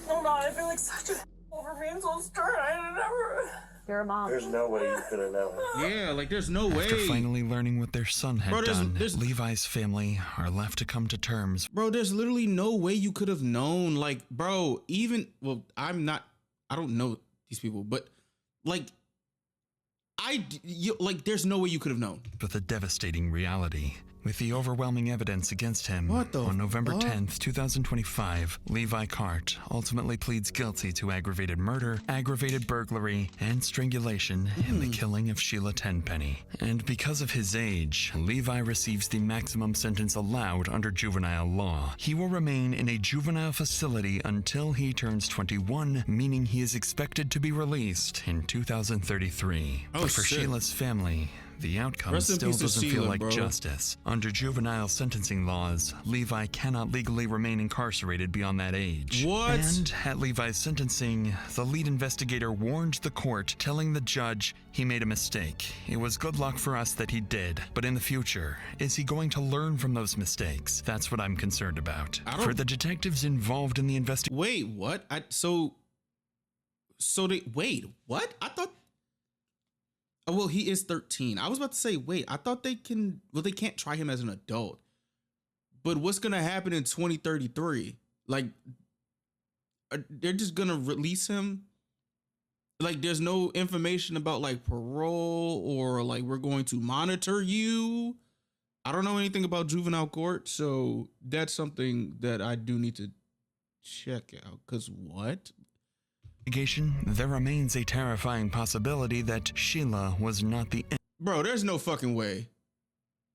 Oh god, I feel like such a over being so stern. I never. You're a mom. There's no way you could have known. Yeah, like there's no way. After finally learning what their son had Bro, done, Levi's family are left to come to terms. Bro, there's literally no way you could have known. Like, bro, even, well, I don't know these people, but like, there's no way you could have known. But the devastating reality, With the overwhelming evidence against him, on November 10th, 2025, Levi Cart ultimately pleads guilty to aggravated murder, aggravated burglary, and strangulation in the killing of Sheila Tenpenny. And because of his age, Levi receives the maximum sentence allowed under juvenile law. He will remain in a juvenile facility until he turns 21, meaning he is expected to be released in 2033. But for Sheila's family, the outcome still doesn't feel like justice. Under juvenile sentencing laws, Levi cannot legally remain incarcerated beyond that age. What? And at Levi's sentencing, the lead investigator warned the court, telling the judge he made a mistake. It was good luck for us that he did, but in the future, is he going to learn from those mistakes? That's what I'm concerned about. For the detectives involved in the investigation. Wait, what? Wait, what? I thought. Oh, well, he is 13. I was about to say, wait, I thought they can't try him as an adult. But what's going to happen in 2033? Like, they're just going to release him? Like, there's no information about, like, parole or, like, we're going to monitor you. I don't know anything about juvenile court, so that's something that I do need to check out. Because what? There remains a terrifying possibility that Sheila was not the Bro, there's no fucking way.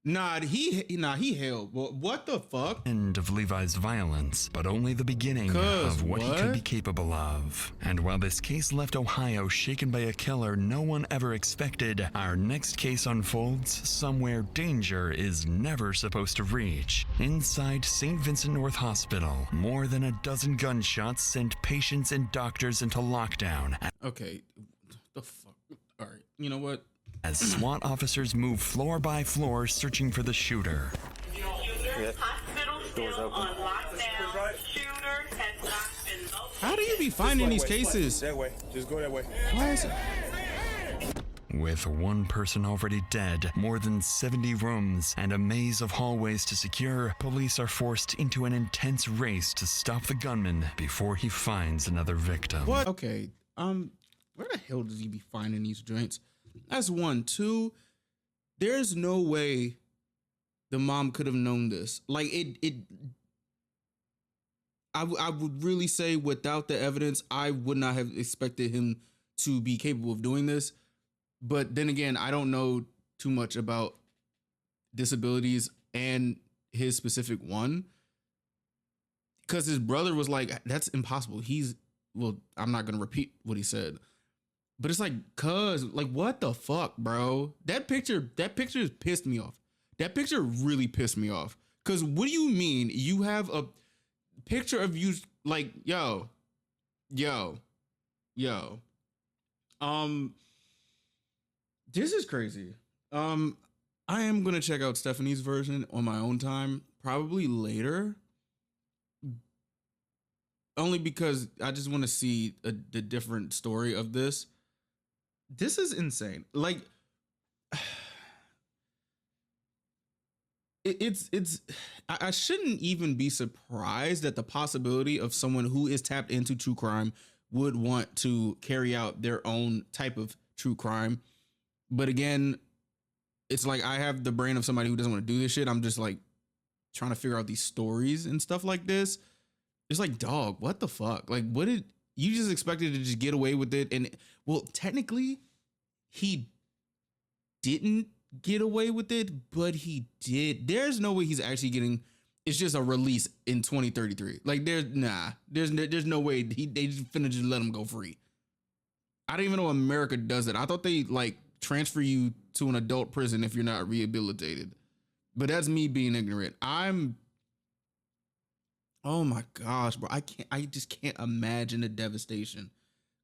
He held. What the fuck? End of Levi's violence, but only the beginning of what he could be capable of. And while this case left Ohio shaken by a killer no one ever expected, our next case unfolds somewhere danger is never supposed to reach. Inside St. Vincent North Hospital, more than a dozen gunshots sent patients and doctors into lockdown. Okay, the fuck? All right, you know what? As SWAT officers move floor by floor searching for the shooter. Doors open. How do you be finding these cases? That way. Just go that way. Why is it? With one person already dead, more than 70 rooms, and a maze of hallways to secure, police are forced into an intense race to stop the gunman before he finds another victim. What? Okay, where the hell does he be finding these joints? That's one. Two, there's no way the mom could have known this. Like I would really say without the evidence, I would not have expected him to be capable of doing this. But then again, I don't know too much about disabilities and his specific one. Because his brother was like, that's impossible. I'm not going to repeat what he said. But it's like, like, what the fuck, bro? That picture has pissed me off. That picture really pissed me off. Because what do you mean you have a picture of you, like, yo. This is crazy. I am going to check out Stephanie's version on my own time, probably later. Only because I just want to see the different story of this. This is insane. Like, I shouldn't even be surprised at the possibility of someone who is tapped into true crime would want to carry out their own type of true crime. But again, it's like I have the brain of somebody who doesn't want to do this shit. I'm just like trying to figure out these stories and stuff like this. It's like, dog, what the fuck? Like, what did you just expected to just get away with it? And well, technically, he didn't get away with it, but he did. There's no way he's actually getting. It's just a release in 2033. Like, there's no way they just finna just let him go free. I don't even know America does it. I thought they like transfer you to an adult prison if you're not rehabilitated. But that's me being ignorant. Oh my gosh, bro. I just can't imagine the devastation.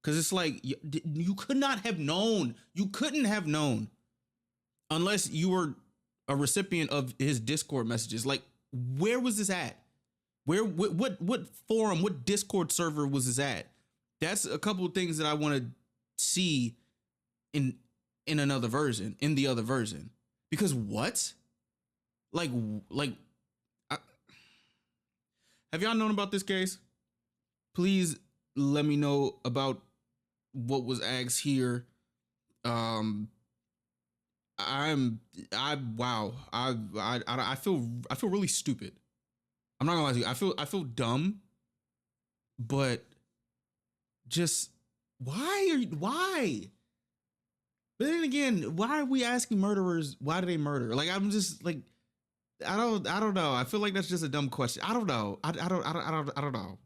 Cause it's like, you could not have known. You couldn't have known unless you were a recipient of his Discord messages. Like, where was this at? What forum, what Discord server was this at? That's a couple of things that I want to see in another version, in the other version. Because what? Like, have y'all known about this case? Please let me know about what was asked here. I wow. I feel really stupid. I'm not gonna lie to you. I feel dumb, but just why? But then again, why are we asking murderers why do they murder? Like, I'm just like, I don't know. I feel like that's just a dumb question. I don't know. I don't know.